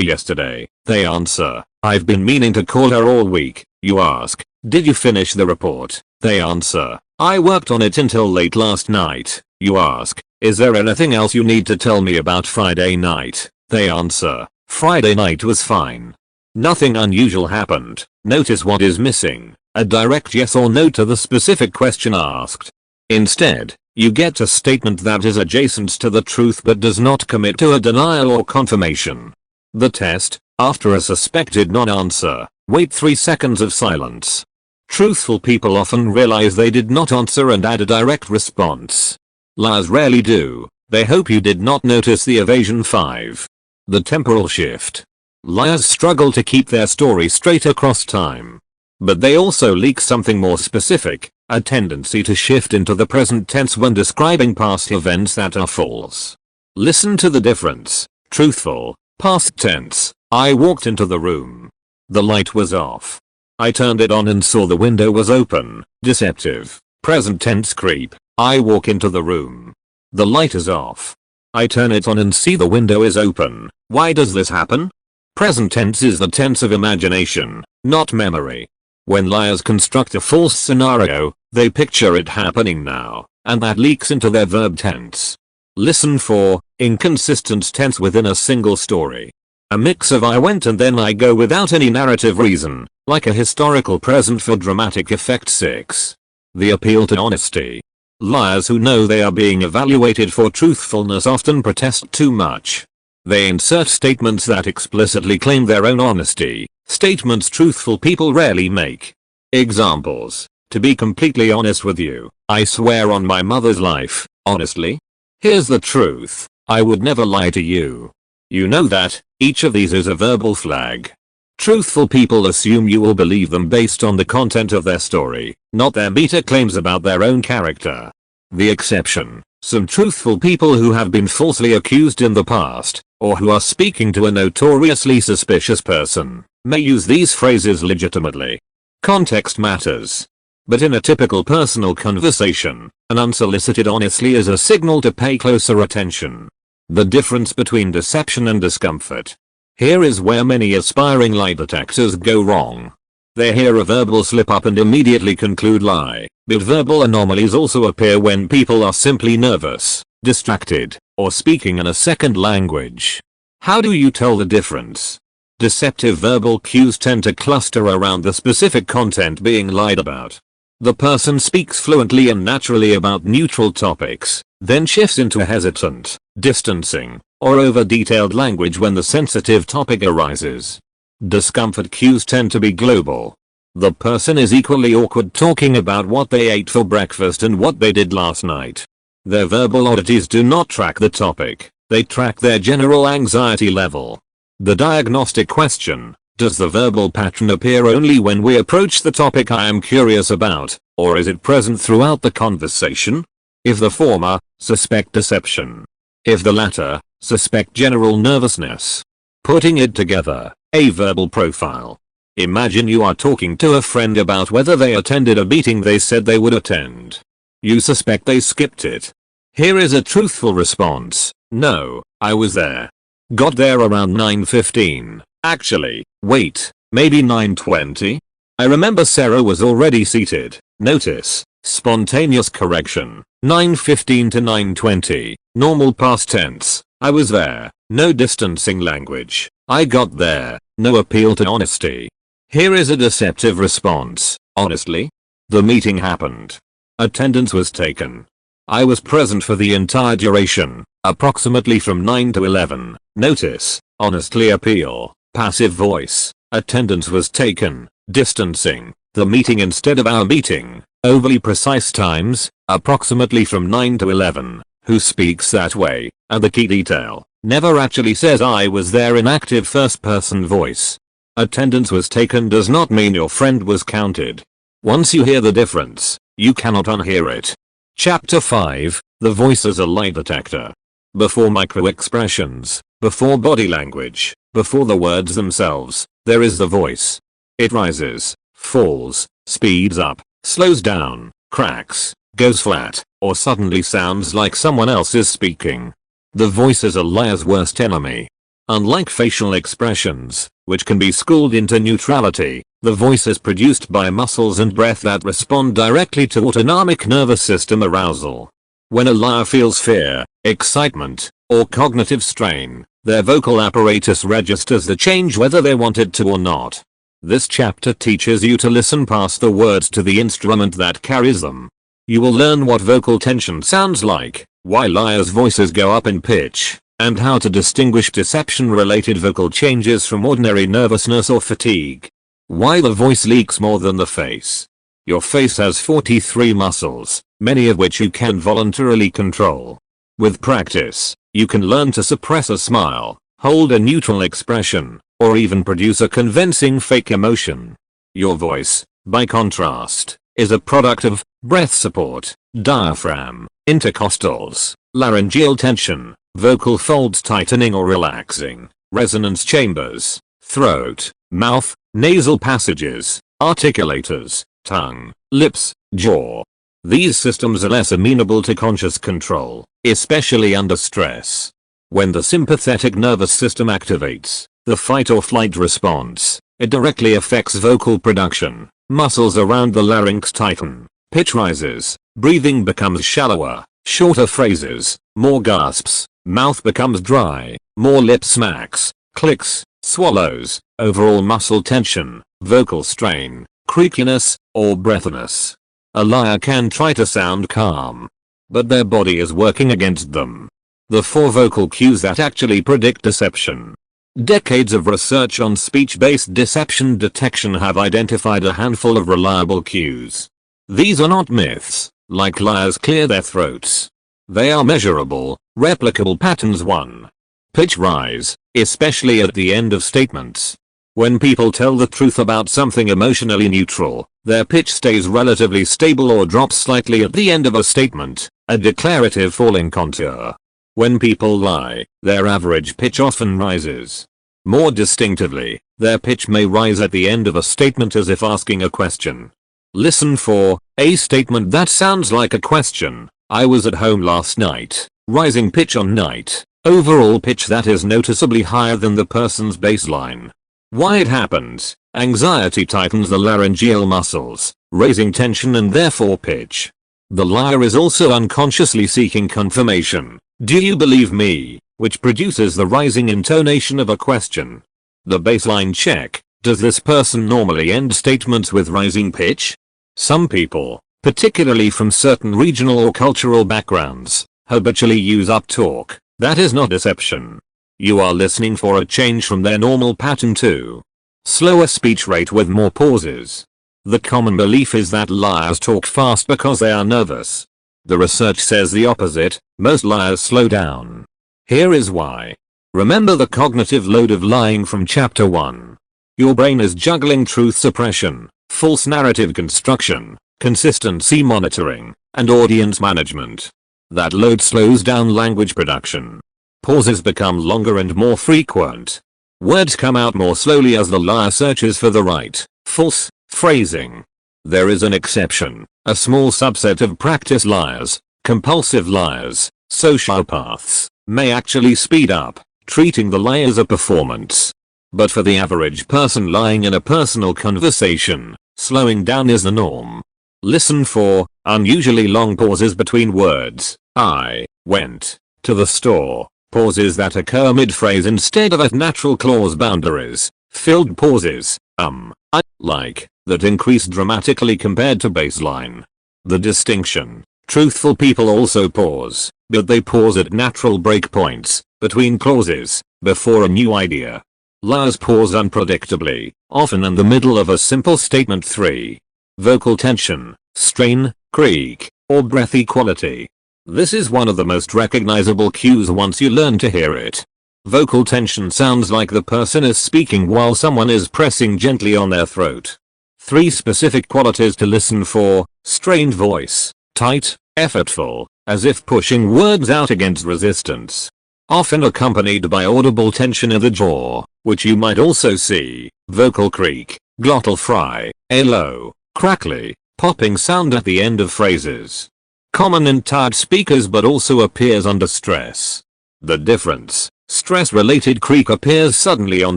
yesterday?" They answer, "I've been meaning to call her all week." You ask, "Did you finish the report?" They answer, "I worked on it until late last night." You ask, "Is there anything else you need to tell me about Friday night?" They answer, "Friday night was fine. Nothing unusual happened." Notice what is missing, a direct yes or no to the specific question asked. Instead, you get a statement that is adjacent to the truth but does not commit to a denial or confirmation. The test: after a suspected non-answer, wait 3 seconds of silence. Truthful people often realize they did not answer and add a direct response. Liars rarely do. They hope you did not notice the evasion. 5. The temporal shift. Liars struggle to keep their story straight across time. But they also leak something more specific, a tendency to shift into the present tense when describing past events that are false. Listen to the difference. Truthful, past tense. I walked into the room. The light was off. I turned it on and saw the window was open. Deceptive, present tense. Creep. I walk into the room. The light is off. I turn it on and see the window is open. Why does this happen? Present tense is the tense of imagination, not memory. When liars construct a false scenario, they picture it happening now, and that leaks into their verb tense. Listen for inconsistent tense within a single story. A mix of I went and then I go without any narrative reason, like a historical present for dramatic effect. 6. The appeal to honesty. Liars who know they are being evaluated for truthfulness often protest too much. They insert statements that explicitly claim their own honesty, statements truthful people rarely make. Examples. To be completely honest with you, I swear on my mother's life, honestly. Here's the truth, I would never lie to you. You know that. Each of these is a verbal flag. Truthful people assume you will believe them based on the content of their story, not their meta claims about their own character. The exception. Some truthful people who have been falsely accused in the past, or who are speaking to a notoriously suspicious person, may use these phrases legitimately. Context matters. But in a typical personal conversation, an unsolicited honestly is a signal to pay closer attention. The difference between deception and discomfort. Here is where many aspiring lie detectors go wrong. They hear a verbal slip up and immediately conclude lie, but verbal anomalies also appear when people are simply nervous, distracted, or speaking in a second language. How do you tell the difference? Deceptive verbal cues tend to cluster around the specific content being lied about. The person speaks fluently and naturally about neutral topics, then shifts into hesitant, distancing, or over-detailed language when the sensitive topic arises. Discomfort cues tend to be global. The person is equally awkward talking about what they ate for breakfast and what they did last night. Their verbal oddities do not track the topic, they track their general anxiety level. The diagnostic question: does the verbal pattern appear only when we approach the topic I am curious about, or is it present throughout the conversation? If the former, suspect deception. If the latter, suspect general nervousness. Putting it together, a verbal profile. Imagine you are talking to a friend about whether they attended a meeting they said they would attend. You suspect they skipped it. Here is a truthful response: no, I was there. Got there around 9:15. Actually, wait, maybe 9:20? I remember Sarah was already seated. Notice, spontaneous correction, 9:15 to 9:20, normal past tense, I was there, no distancing language, I got there, no appeal to honesty. Here is a deceptive response: honestly? The meeting happened. Attendance was taken. I was present for the entire duration, approximately from 9 to 11. Notice, honestly appeal, passive voice, attendance was taken, distancing, the meeting instead of our meeting, overly precise times, approximately from 9 to 11, who speaks that way, and the key detail, never actually says I was there in active first person voice. Attendance was taken does not mean your friend was counted. Once you hear the difference, you cannot unhear it. Chapter 5, The Voice as a Lie Detector. Before micro-expressions, before body language, before the words themselves, there is the voice. It rises, falls, speeds up, slows down, cracks, goes flat, or suddenly sounds like someone else is speaking. The voice is a liar's worst enemy. Unlike facial expressions, which can be schooled into neutrality, the voice is produced by muscles and breath that respond directly to autonomic nervous system arousal. When a liar feels fear, excitement, or cognitive strain, their vocal apparatus registers the change whether they want it to or not. This chapter teaches you to listen past the words to the instrument that carries them. You will learn what vocal tension sounds like, why liars' voices go up in pitch, and how to distinguish deception-related vocal changes from ordinary nervousness or fatigue. Why the voice leaks more than the face. Your face has 43 muscles, many of which you can voluntarily control. With practice, you can learn to suppress a smile, hold a neutral expression, or even produce a convincing fake emotion. Your voice, by contrast, is a product of breath support, diaphragm, intercostals, laryngeal tension, vocal folds tightening or relaxing, resonance chambers, throat, mouth, nasal passages, articulators, tongue, lips, jaw. These systems are less amenable to conscious control, especially under stress. When the sympathetic nervous system activates, the fight or flight response, it directly affects vocal production. Muscles around the larynx tighten, pitch rises, breathing becomes shallower, shorter phrases, more gasps, mouth becomes dry, more lip smacks, clicks, swallows, overall muscle tension, vocal strain, creakiness, or breathiness. A liar can try to sound calm, but their body is working against them. The 4 vocal cues that actually predict deception. Decades of research on speech-based deception detection have identified a handful of reliable cues. These are not myths, like liars clear their throats. They are measurable, replicable patterns. 1. Pitch rise, especially at the end of statements. When people tell the truth about something emotionally neutral, their pitch stays relatively stable or drops slightly at the end of a statement, a declarative falling contour. When people lie, their average pitch often rises. More distinctively, their pitch may rise at the end of a statement as if asking a question. Listen for a statement that sounds like a question. I was at home last night. Rising pitch on night. Overall pitch that is noticeably higher than the person's baseline. Why it happens? Anxiety tightens the laryngeal muscles, raising tension and therefore pitch. The liar is also unconsciously seeking confirmation. Do you believe me? Which produces the rising intonation of a question. The baseline check. Does this person normally end statements with rising pitch? Some people, particularly from certain regional or cultural backgrounds, habitually use uptalk. That is not deception. You are listening for a change from their normal pattern to slower speech rate with more pauses. The common belief is that liars talk fast because they are nervous. The research says the opposite. Most liars slow down. Here is why. Remember the cognitive load of lying from chapter 1. Your brain is juggling truth suppression, false narrative construction, consistency monitoring, and audience management. That load slows down language production. Pauses become longer and more frequent. Words come out more slowly as the liar searches for the right, false, phrasing. There is an exception, a small subset of practice liars, compulsive liars, sociopaths, may actually speed up, treating the lie as a performance. But for the average person lying in a personal conversation, slowing down is the norm. Listen for unusually long pauses between words. I went to the store. Pauses that occur mid-phrase instead of at natural clause boundaries. Filled pauses. I like that increase dramatically compared to baseline. The distinction. Truthful people also pause, but they pause at natural breakpoints, between clauses, before a new idea. Liars pause unpredictably, often in the middle of a simple statement. 3. Vocal tension, strain, creak, or breath equality. This is one of the most recognizable cues once you learn to hear it. Vocal tension sounds like the person is speaking while someone is pressing gently on their throat. 3 specific qualities to listen for. Strained voice, tight, effortful, as if pushing words out against resistance. Often accompanied by audible tension in the jaw, which you might also see, vocal creak, glottal fry, a low, crackly, popping sound at the end of phrases. Common in tired speakers but also appears under stress. The difference: stress-related creak appears suddenly on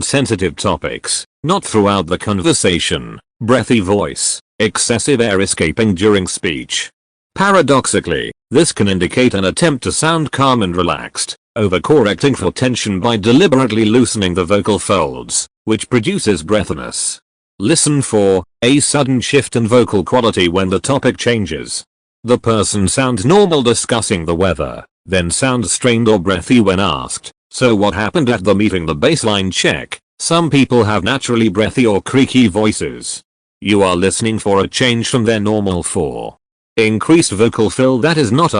sensitive topics, not throughout the conversation. Breathy voice, excessive air escaping during speech. Paradoxically, this can indicate an attempt to sound calm and relaxed, overcorrecting for tension by deliberately loosening the vocal folds, which produces breathiness. Listen for a sudden shift in vocal quality when the topic changes. The person sounds normal discussing the weather, then sounds strained or breathy when asked, "So what happened at the meeting?" The baseline check: some people have naturally breathy or creaky voices. You are listening for a change from their normal for increased vocal fill that is not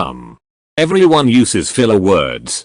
Everyone uses filler words,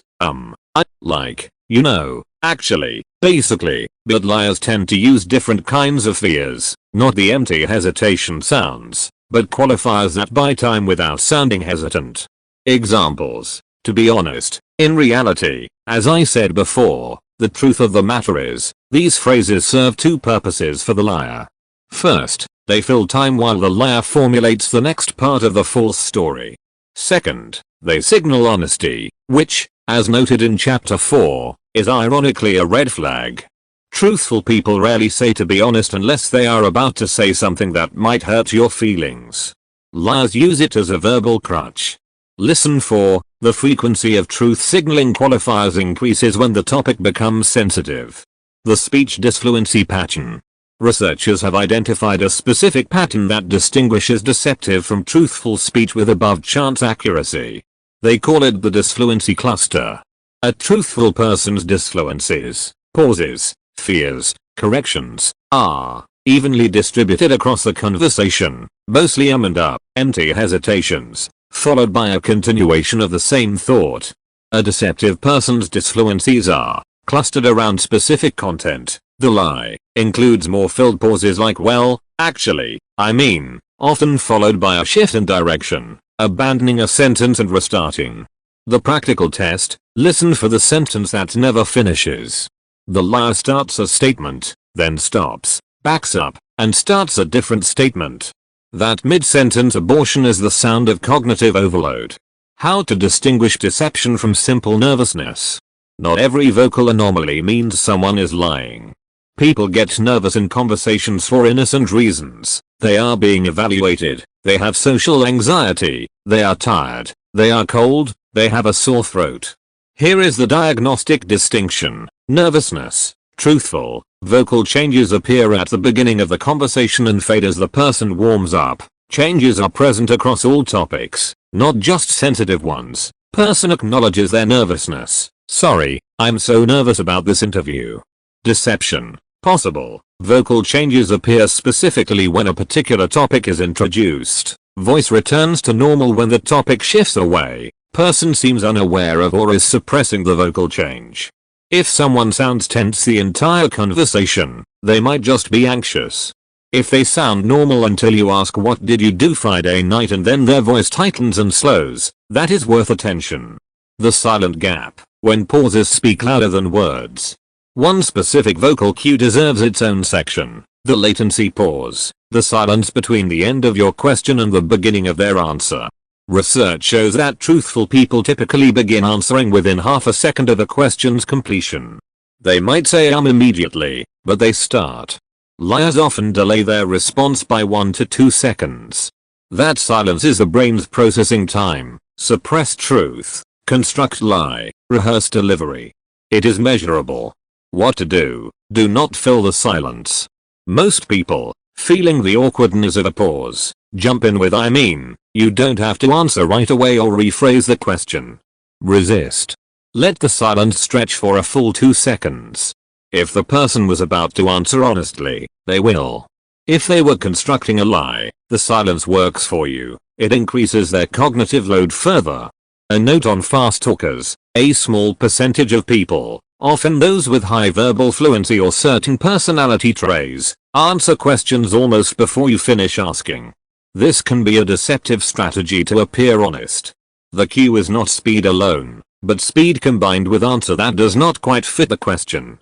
like, you know, actually, basically, but liars tend to use different kinds of fears, not the empty hesitation sounds, but qualifiers that buy time without sounding hesitant. Examples: to be honest, in reality, as I said before, the truth of the matter is, these phrases serve two purposes for the liar. First, they fill time while the liar formulates the next part of the false story. Second, they signal honesty, which, as noted in chapter 4, is ironically a red flag. Truthful people rarely say to be honest unless they are about to say something that might hurt your feelings. Liars use it as a verbal crutch. Listen for the frequency of truth signaling qualifiers increases when the topic becomes sensitive. The speech disfluency pattern. Researchers have identified a specific pattern that distinguishes deceptive from truthful speech with above chance accuracy. They call it the disfluency cluster. A truthful person's disfluencies, pauses, fears, corrections, are evenly distributed across the conversation, mostly and empty hesitations, followed by a continuation of the same thought. A deceptive person's disfluencies are clustered around specific content. The lie includes more filled pauses like well, actually, I mean, often followed by a shift in direction, abandoning a sentence and restarting. The practical test: listen for the sentence that never finishes. The liar starts a statement, then stops, backs up, and starts a different statement. That mid-sentence abortion is the sound of cognitive overload. How to distinguish deception from simple nervousness. Not every vocal anomaly means someone is lying. People get nervous in conversations for innocent reasons. They are being evaluated, they have social anxiety, they are tired, they are cold, they have a sore throat. Here is the diagnostic distinction: nervousness, truthful, vocal changes appear at the beginning of the conversation and fade as the person warms up. Changes are present across all topics, not just sensitive ones. Person acknowledges their nervousness. Sorry, I'm so nervous about this interview. Deception. Possible. Vocal changes appear specifically when a particular topic is introduced. Voice returns to normal when the topic shifts away. Person seems unaware of or is suppressing the vocal change. If someone sounds tense the entire conversation, they might just be anxious. If they sound normal until you ask what did you do Friday night and then their voice tightens and slows, that is worth attention. The silent gap, when pauses speak louder than words. One specific vocal cue deserves its own section: the latency pause, the silence between the end of your question and the beginning of their answer. Research shows that truthful people typically begin answering within half a second of a question's completion. They might say immediately, but they start. Liars often delay their response by 1 to 2 seconds. That silence is the brain's processing time. Suppressed truth, construct lie, rehearse delivery. It is measurable. What to do: do not fill the silence. Most people, feeling the awkwardness of a pause, jump in with I mean. You don't have to answer right away or rephrase the question. Resist. Let the silence stretch for a full 2 seconds. If the person was about to answer honestly, they will. If they were constructing a lie, the silence works for you. It increases their cognitive load further. A note on fast talkers: a small percentage of people, often those with high verbal fluency or certain personality traits, answer questions almost before you finish asking. This can be a deceptive strategy to appear honest. The cue is not speed alone, but speed combined with answer that does not quite fit the question.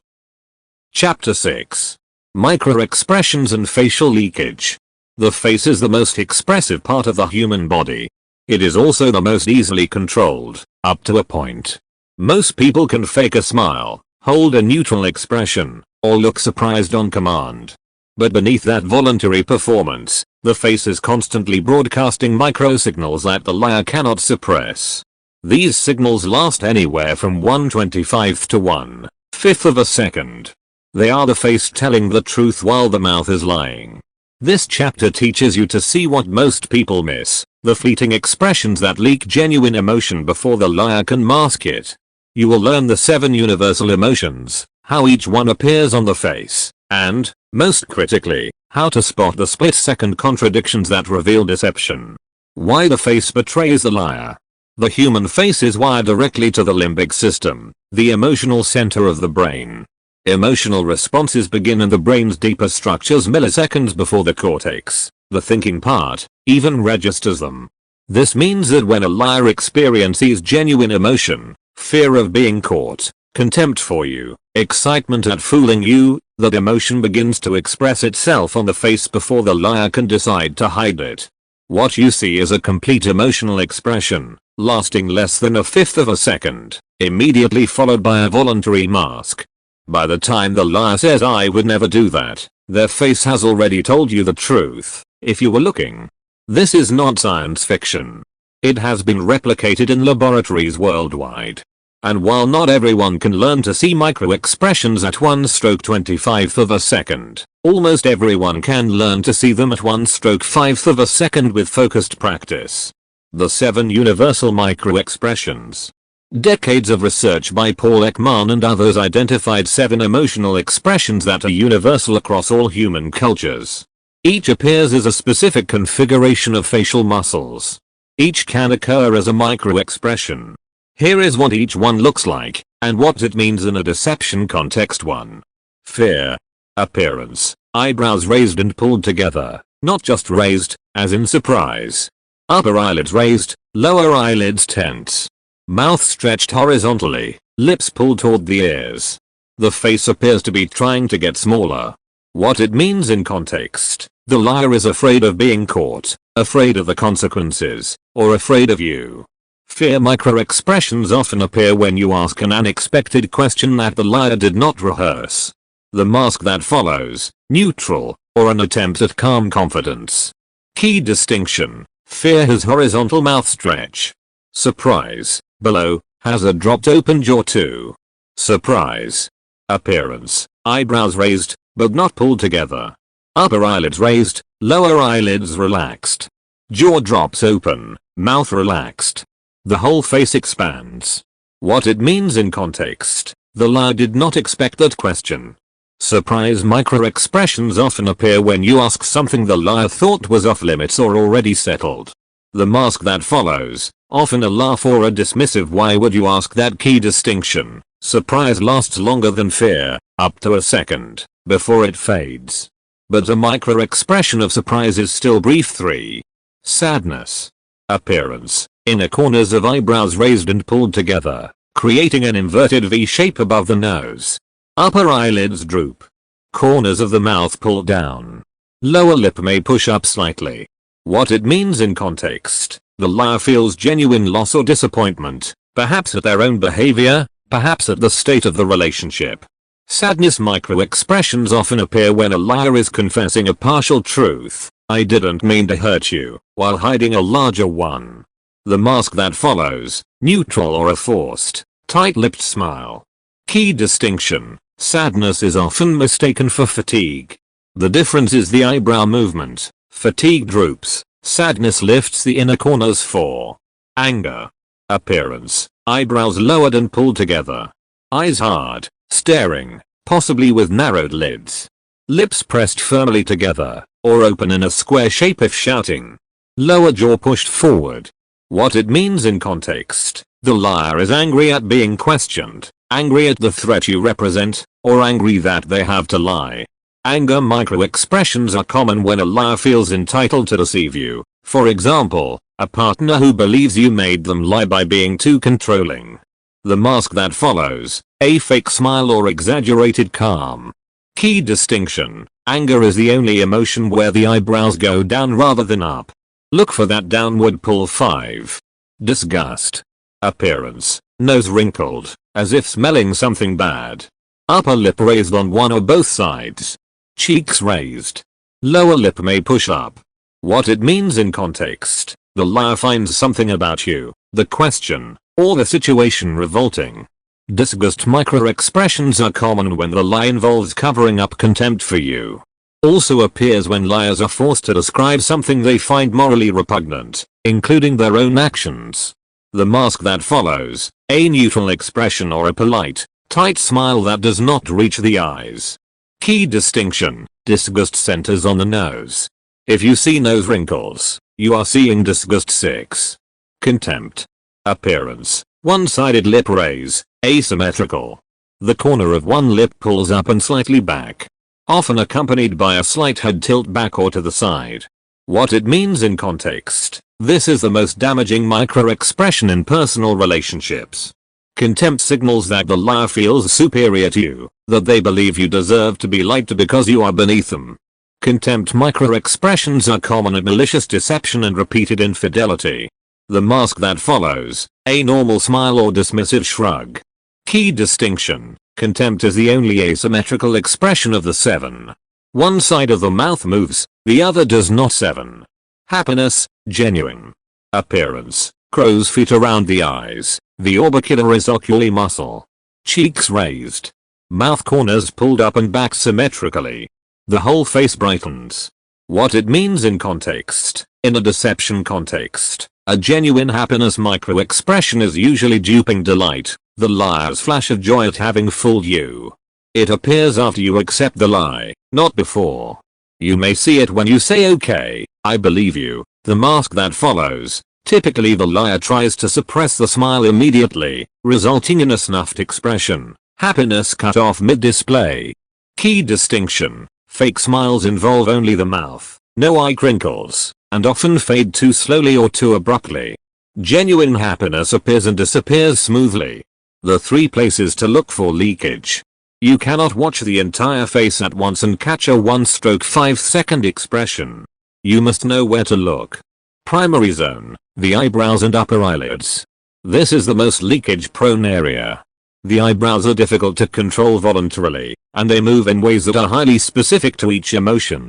Chapter 6. Microexpressions and facial leakage. The face is the most expressive part of the human body. It is also the most easily controlled, up to a point. Most people can fake a smile, hold a neutral expression, or look surprised on command. But beneath that voluntary performance, the face is constantly broadcasting microsignals that the liar cannot suppress. These signals last anywhere from 1/25th to 1/5 of a second. They are the face telling the truth while the mouth is lying. This chapter teaches you to see what most people miss, the fleeting expressions that leak genuine emotion before the liar can mask it. You will learn the 7 universal emotions, how each one appears on the face, and, most critically, how to spot the split-second contradictions that reveal deception. Why the face betrays the liar. The human face is wired directly to the limbic system, the emotional center of the brain. Emotional responses begin in the brain's deeper structures milliseconds before the cortex, the thinking part, even registers them. This means that when a liar experiences genuine emotion, fear of being caught, contempt for you, excitement at fooling you, that emotion begins to express itself on the face before the liar can decide to hide it. What you see is a complete emotional expression, lasting less than 1/5 of a second, immediately followed by a voluntary mask. By the time the liar says "I would never do that," their face has already told you the truth, if you were looking. This is not science fiction. It has been replicated in laboratories worldwide. And while not everyone can learn to see micro-expressions at 1/25th of a second, almost everyone can learn to see them at 1/5th of a second with focused practice. The 7 universal micro-expressions. Decades of research by Paul Ekman and others identified 7 emotional expressions that are universal across all human cultures. Each appears as a specific configuration of facial muscles. Each can occur as a micro-expression. Here is what each one looks like, and what it means in a deception context. 1. Fear. Appearance. Eyebrows raised and pulled together, not just raised, as in surprise. Upper eyelids raised, lower eyelids tense. Mouth stretched horizontally, lips pulled toward the ears. The face appears to be trying to get smaller. What it means in context. The liar is afraid of being caught, afraid of the consequences, or afraid of you. Fear micro-expressions often appear when you ask an unexpected question that the liar did not rehearse. The mask that follows, neutral, or an attempt at calm confidence. Key distinction. Fear has horizontal mouth stretch. Surprise, below, has a dropped open jaw too. Surprise. Appearance. Eyebrows raised, but not pulled together. Upper eyelids raised, lower eyelids relaxed. Jaw drops open, mouth relaxed. The whole face expands. What it means in context. The liar did not expect that question. Surprise micro-expressions often appear when you ask something the liar thought was off limits or already settled. The mask that follows, often a laugh or a dismissive "why would you ask that?" Key distinction. Surprise lasts longer than fear, up to a second, before it fades. But a micro-expression of surprise is still brief. 3. Sadness. Appearance. Inner corners of eyebrows raised and pulled together, creating an inverted V shape above the nose. Upper eyelids droop. Corners of the mouth pull down. Lower lip may push up slightly. What it means in context. The liar feels genuine loss or disappointment, perhaps at their own behavior, perhaps at the state of the relationship. Sadness micro-expressions often appear when a liar is confessing a partial truth, "I didn't mean to hurt you," while hiding a larger one. The mask that follows, neutral or a forced, tight-lipped smile. Key distinction. Sadness is often mistaken for fatigue. The difference is the eyebrow movement. Fatigue droops, sadness lifts the inner corners. 4. Anger. Appearance. Eyebrows lowered and pulled together. Eyes hard, staring, possibly with narrowed lids. Lips pressed firmly together, or open in a square shape if shouting. Lower jaw pushed forward. What it means in context. The liar is angry at being questioned, angry at the threat you represent, or angry that they have to lie. Anger micro-expressions are common when a liar feels entitled to deceive you. For example, a partner who believes you made them lie by being too controlling. The mask that follows, a fake smile or exaggerated calm. Key distinction: anger is the only emotion where the eyebrows go down rather than up. Look for that downward pull. 5. Disgust. Appearance: nose wrinkled, as if smelling something bad. Upper lip raised on one or both sides. Cheeks raised. Lower lip may push up. What it means in context: the liar finds something about you, the question, or the situation revolting. Disgust micro-expressions are common when the lie involves covering up contempt for you. Also appears when liars are forced to describe something they find morally repugnant, including their own actions. The mask that follows, a neutral expression or a polite, tight smile that does not reach the eyes. Key distinction: disgust centers on the nose. If you see nose wrinkles, you are seeing disgust. 6. Contempt. Appearance: one-sided lip raise, asymmetrical. The corner of one lip pulls up and slightly back, often accompanied by a slight head tilt back or to the side. What it means in context: this is the most damaging micro-expression in personal relationships. Contempt signals that the liar feels superior to you, that they believe you deserve to be lied to because you are beneath them. Contempt micro-expressions are common at malicious deception and repeated infidelity. The mask that follows, a normal smile or dismissive shrug. Key distinction: contempt is the only asymmetrical expression of the 7. One side of the mouth moves, the other does not. 7. Happiness, genuine. Appearance: crow's feet around the eyes, the orbicularis oculi muscle. Cheeks raised. Mouth corners pulled up and back symmetrically. The whole face brightens. What it means in context: in a deception context, a genuine happiness micro-expression is usually duping delight, the liar's flash of joy at having fooled you. It appears after you accept the lie, not before. You may see it when you say "Okay, I believe you." The mask that follows, typically the liar tries to suppress the smile immediately, resulting in a snuffed expression, happiness cut off mid-display. Key distinction: fake smiles involve only the mouth, no eye crinkles, and often fade too slowly or too abruptly. Genuine happiness appears and disappears smoothly. The 3 places to look for leakage. You cannot watch the entire face at once and catch a 1/5-second expression. You must know where to look. Primary zone, the eyebrows and upper eyelids. This is the most leakage-prone area. The eyebrows are difficult to control voluntarily, and they move in ways that are highly specific to each emotion.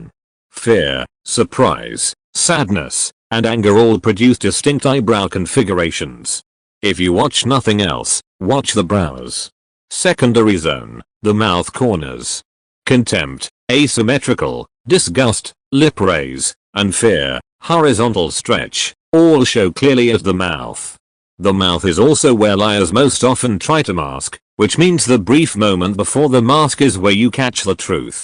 Fear, surprise, sadness, and anger all produce distinct eyebrow configurations. If you watch nothing else, watch the brows. Secondary zone, the mouth corners. Contempt, asymmetrical, disgust, lip raise, and fear, horizontal stretch, all show clearly at the mouth. The mouth is also where liars most often try to mask, which means the brief moment before the mask is where you catch the truth.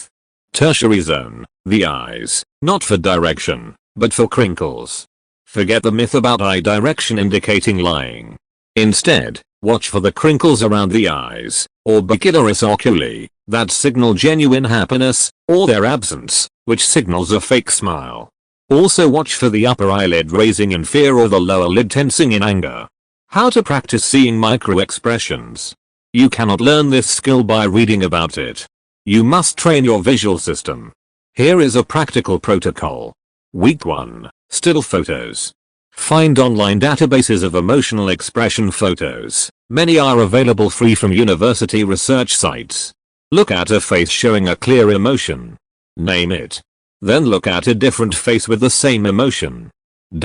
Tertiary zone, the eyes, not for direction, but for crinkles. Forget the myth about eye direction indicating lying. Instead, watch for the crinkles around the eyes, or orbicularis oculi, that signal genuine happiness, or their absence, which signals a fake smile. Also watch for the upper eyelid raising in fear or the lower lid tensing in anger. How to practice seeing micro-expressions. You cannot learn this skill by reading about it. You must train your visual system. Here is a practical protocol. Week 1. Still photos. Find online databases of emotional expression photos. Many are available free from university research sites. Look at a face showing a clear emotion. Name it. Then look at a different face with the same emotion.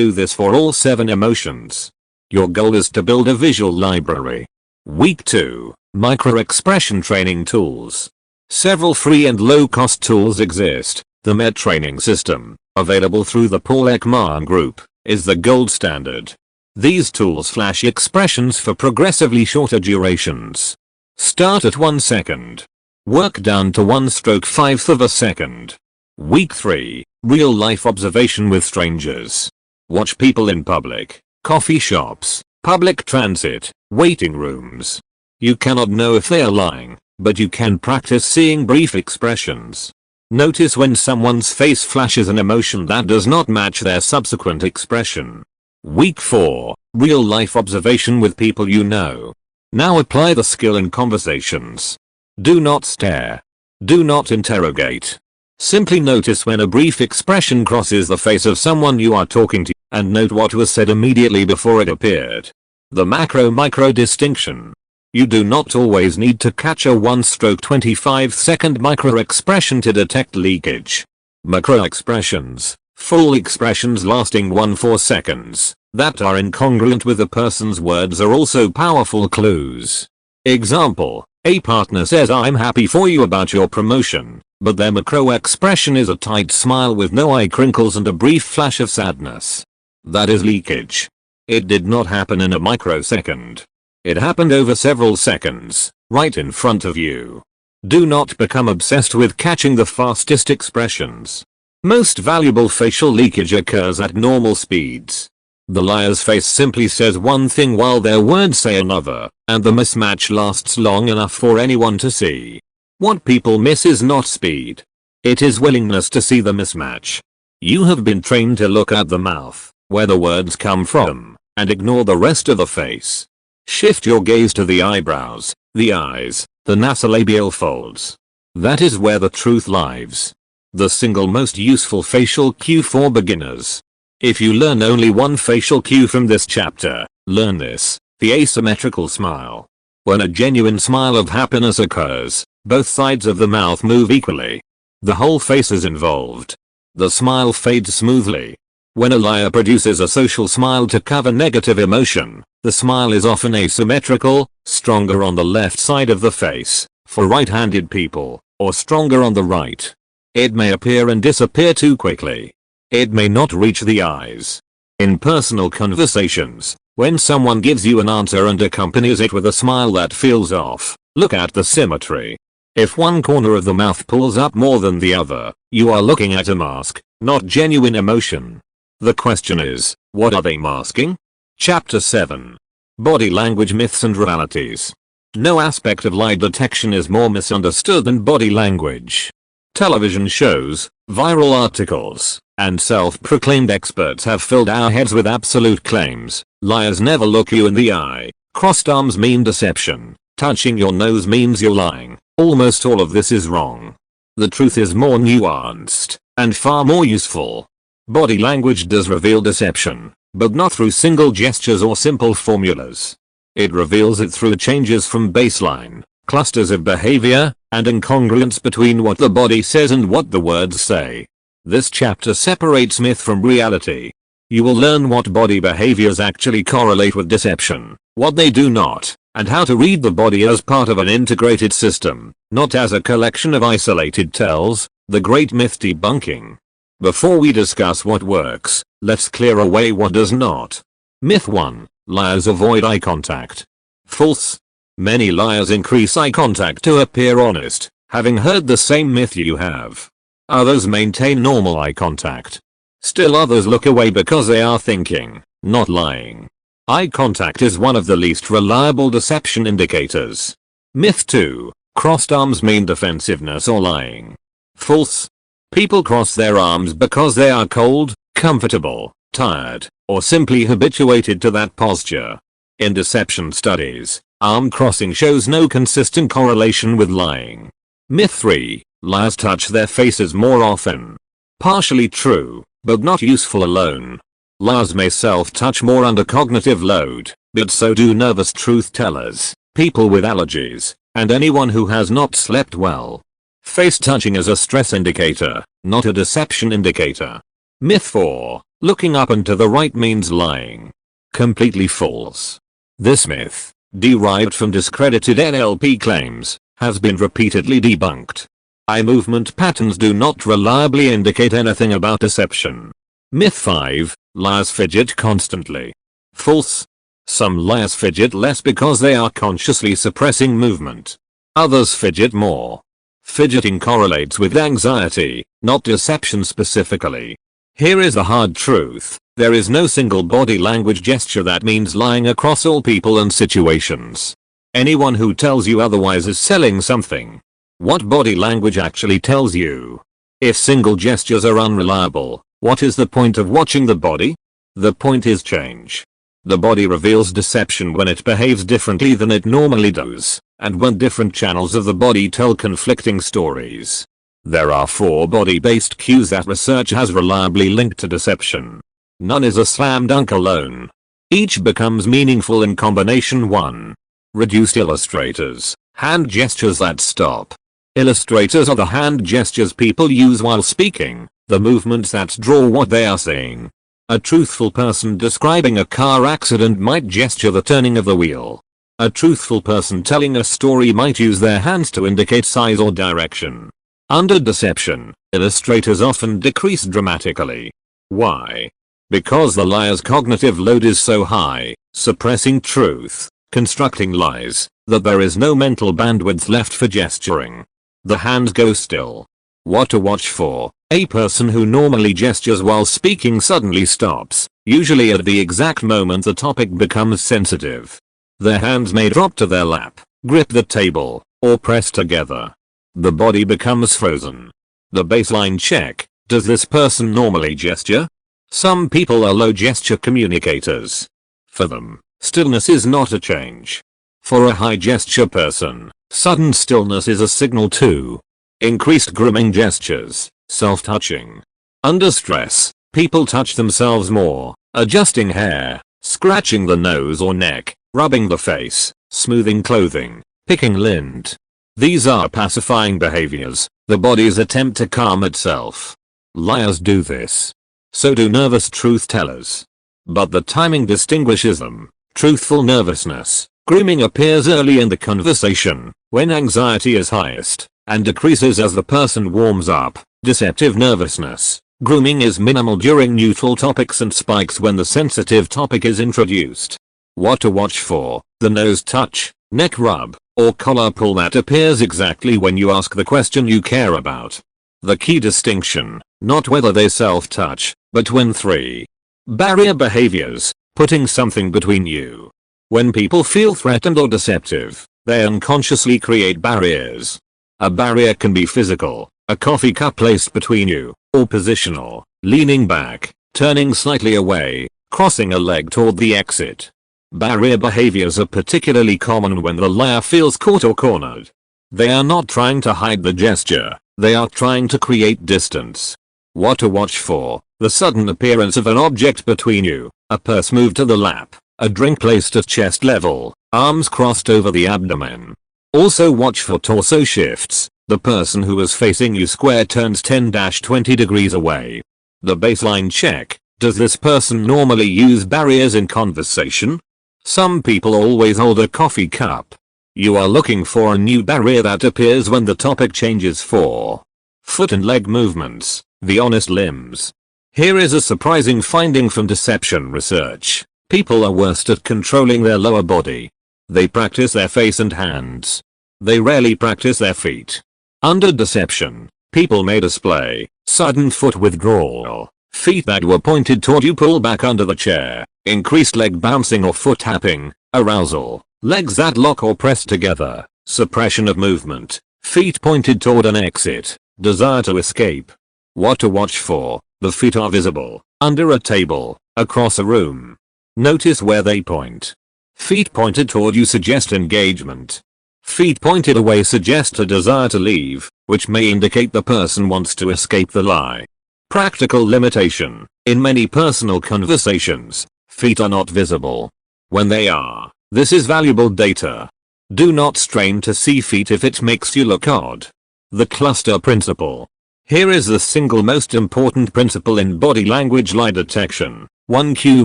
Do this for all 7 emotions. Your goal is to build a visual library. Week 2. Micro-expression training tools. Several free and low-cost tools exist. The MET training system, available through the Paul Ekman Group, is the gold standard. These tools flash expressions for progressively shorter durations. Start at 1 second. Work down to 1/5 of a second. Week 3. Real-life observation with strangers. Watch people in public, coffee shops, public transit, waiting rooms. You cannot know if they are lying, but you can practice seeing brief expressions. Notice when someone's face flashes an emotion that does not match their subsequent expression. Week 4. Real life observation with people you know. Now apply the skill in conversations. Do not stare. Do not interrogate. Simply notice when a brief expression crosses the face of someone you are talking to, and note what was said immediately before it appeared. The macro-micro distinction. You do not always need to catch a 1-stroke 25-second micro-expression to detect leakage. Macro-expressions, full expressions lasting 1-4 seconds, that are incongruent with a person's words are also powerful clues. Example, a partner says I'm happy for you about your promotion, but their macro-expression is a tight smile with no eye crinkles and a brief flash of sadness. That is leakage. It did not happen in a microsecond. It happened over several seconds, right in front of you. Do not become obsessed with catching the fastest expressions. Most valuable facial leakage occurs at normal speeds. The liar's face simply says one thing while their words say another, and the mismatch lasts long enough for anyone to see. What people miss is not speed. It is willingness to see the mismatch. You have been trained to look at the mouth, where the words come from, and ignore the rest of the face. Shift your gaze to the eyebrows, the eyes, the nasolabial folds. That is where the truth lies. The single most useful facial cue for beginners. If you learn only one facial cue from this chapter, learn this: the asymmetrical smile. When a genuine smile of happiness occurs, both sides of the mouth move equally. The whole face is involved. The smile fades smoothly. When a liar produces a social smile to cover negative emotion, the smile is often asymmetrical, stronger on the left side of the face, for right-handed people, or stronger on the right. It may appear and disappear too quickly. It may not reach the eyes. In personal conversations, when someone gives you an answer and accompanies it with a smile that feels off, look at the symmetry. If one corner of the mouth pulls up more than the other, you are looking at a mask, not genuine emotion. The question is, what are they masking? Chapter 7. Body language myths and realities. No aspect of lie detection is more misunderstood than body language. Television shows, viral articles, and self-proclaimed experts have filled our heads with absolute claims. Liars never look you in the eye. Crossed arms mean deception. Touching your nose means you're lying. Almost all of this is wrong. The truth is more nuanced, and far more useful. Body language does reveal deception, but not through single gestures or simple formulas. It reveals it through changes from baseline, clusters of behavior, and incongruence between what the body says and what the words say. This chapter separates myth from reality. You will learn what body behaviors actually correlate with deception, what they do not, and how to read the body as part of an integrated system, not as a collection of isolated tells. The great myth debunking. Before we discuss what works, let's clear away what does not. Myth 1. Liars avoid eye contact. False. Many liars increase eye contact to appear honest, having heard the same myth you have. Others maintain normal eye contact. Still others look away because they are thinking, not lying. Eye contact is one of the least reliable deception indicators. Myth 2. Crossed arms mean defensiveness or lying. False. People cross their arms because they are cold, comfortable, tired, or simply habituated to that posture. In deception studies, arm crossing shows no consistent correlation with lying. Myth 3. Liars touch their faces more often. Partially true, but not useful alone. Liars may self-touch more under cognitive load, but so do nervous truth tellers, people with allergies, and anyone who has not slept well. Face touching is a stress indicator, not a deception indicator. Myth 4. Looking up and to the right means lying. Completely false. This myth, derived from discredited NLP claims, has been repeatedly debunked. Eye movement patterns do not reliably indicate anything about deception. Myth 5. Liars fidget constantly. False. Some liars fidget less because they are consciously suppressing movement. Others fidget more. Fidgeting correlates with anxiety, not deception specifically. Here is the hard truth. There is no single body language gesture that means lying across all people and situations. Anyone who tells you otherwise is selling something. What body language actually tells you? If single gestures are unreliable, what is the point of watching the body? The point is change. The body reveals deception when it behaves differently than it normally does, and when different channels of the body tell conflicting stories. There are 4 body-based cues that research has reliably linked to deception. None is a slam dunk alone. Each becomes meaningful in combination. 1. Reduced illustrators, hand gestures that stop. Illustrators are the hand gestures people use while speaking, the movements that draw what they are saying. A truthful person describing a car accident might gesture the turning of the wheel. A truthful person telling a story might use their hands to indicate size or direction. Under deception, illustrators often decrease dramatically. Why? Because the liar's cognitive load is so high, suppressing truth, constructing lies, that there is no mental bandwidth left for gesturing. The hands go still. What to watch for? A person who normally gestures while speaking suddenly stops, usually at the exact moment the topic becomes sensitive. Their hands may drop to their lap, grip the table, or press together. The body becomes frozen. The baseline check: does this person normally gesture? Some people are low gesture communicators. For them, stillness is not a change. For a high gesture person, sudden stillness is a signal to increased grooming gestures, self-touching. Under stress, people touch themselves more, adjusting hair, scratching the nose or neck, rubbing the face, smoothing clothing, picking lint. These are pacifying behaviors, the body's attempt to calm itself. Liars do this. So do nervous truth tellers. But the timing distinguishes them. Truthful nervousness, grooming appears early in the conversation, when anxiety is highest, and decreases as the person warms up. Deceptive nervousness, grooming is minimal during neutral topics and spikes when the sensitive topic is introduced. What to watch for: the nose touch, neck rub, or collar pull that appears exactly when you ask the question you care about. The key distinction, not whether they self-touch, but when. 3. Barrier behaviors, putting something between you. When people feel threatened or deceptive, they unconsciously create barriers. A barrier can be physical, a coffee cup placed between you, or positional, leaning back, turning slightly away, crossing a leg toward the exit. Barrier behaviors are particularly common when the liar feels caught or cornered. They are not trying to hide the gesture, they are trying to create distance. What to watch for: the sudden appearance of an object between you, a purse moved to the lap, a drink placed at chest level, arms crossed over the abdomen. Also watch for torso shifts, the person who is facing you square turns 10-20 degrees away. The baseline check: does this person normally use barriers in conversation? Some people always hold a coffee cup. You are looking for a new barrier that appears when the topic changes. 4. Foot and leg movements, the honest limbs. Here is a surprising finding from deception research. People are worst at controlling their lower body. They practice their face and hands. They rarely practice their feet. Under deception, people may display sudden foot withdrawal, feet that were pointed toward you pull back under the chair, increased leg bouncing or foot tapping, arousal, legs that lock or press together, suppression of movement, feet pointed toward an exit, desire to escape. What to watch for: the feet are visible, under a table, across a room. Notice where they point. Feet pointed toward you suggest engagement. Feet pointed away suggest a desire to leave, which may indicate the person wants to escape the lie. Practical limitation: in many personal conversations, feet are not visible. When they are, this is valuable data. Do not strain to see feet if it makes you look odd. The cluster principle. Here is the single most important principle in body language lie detection. 1 cue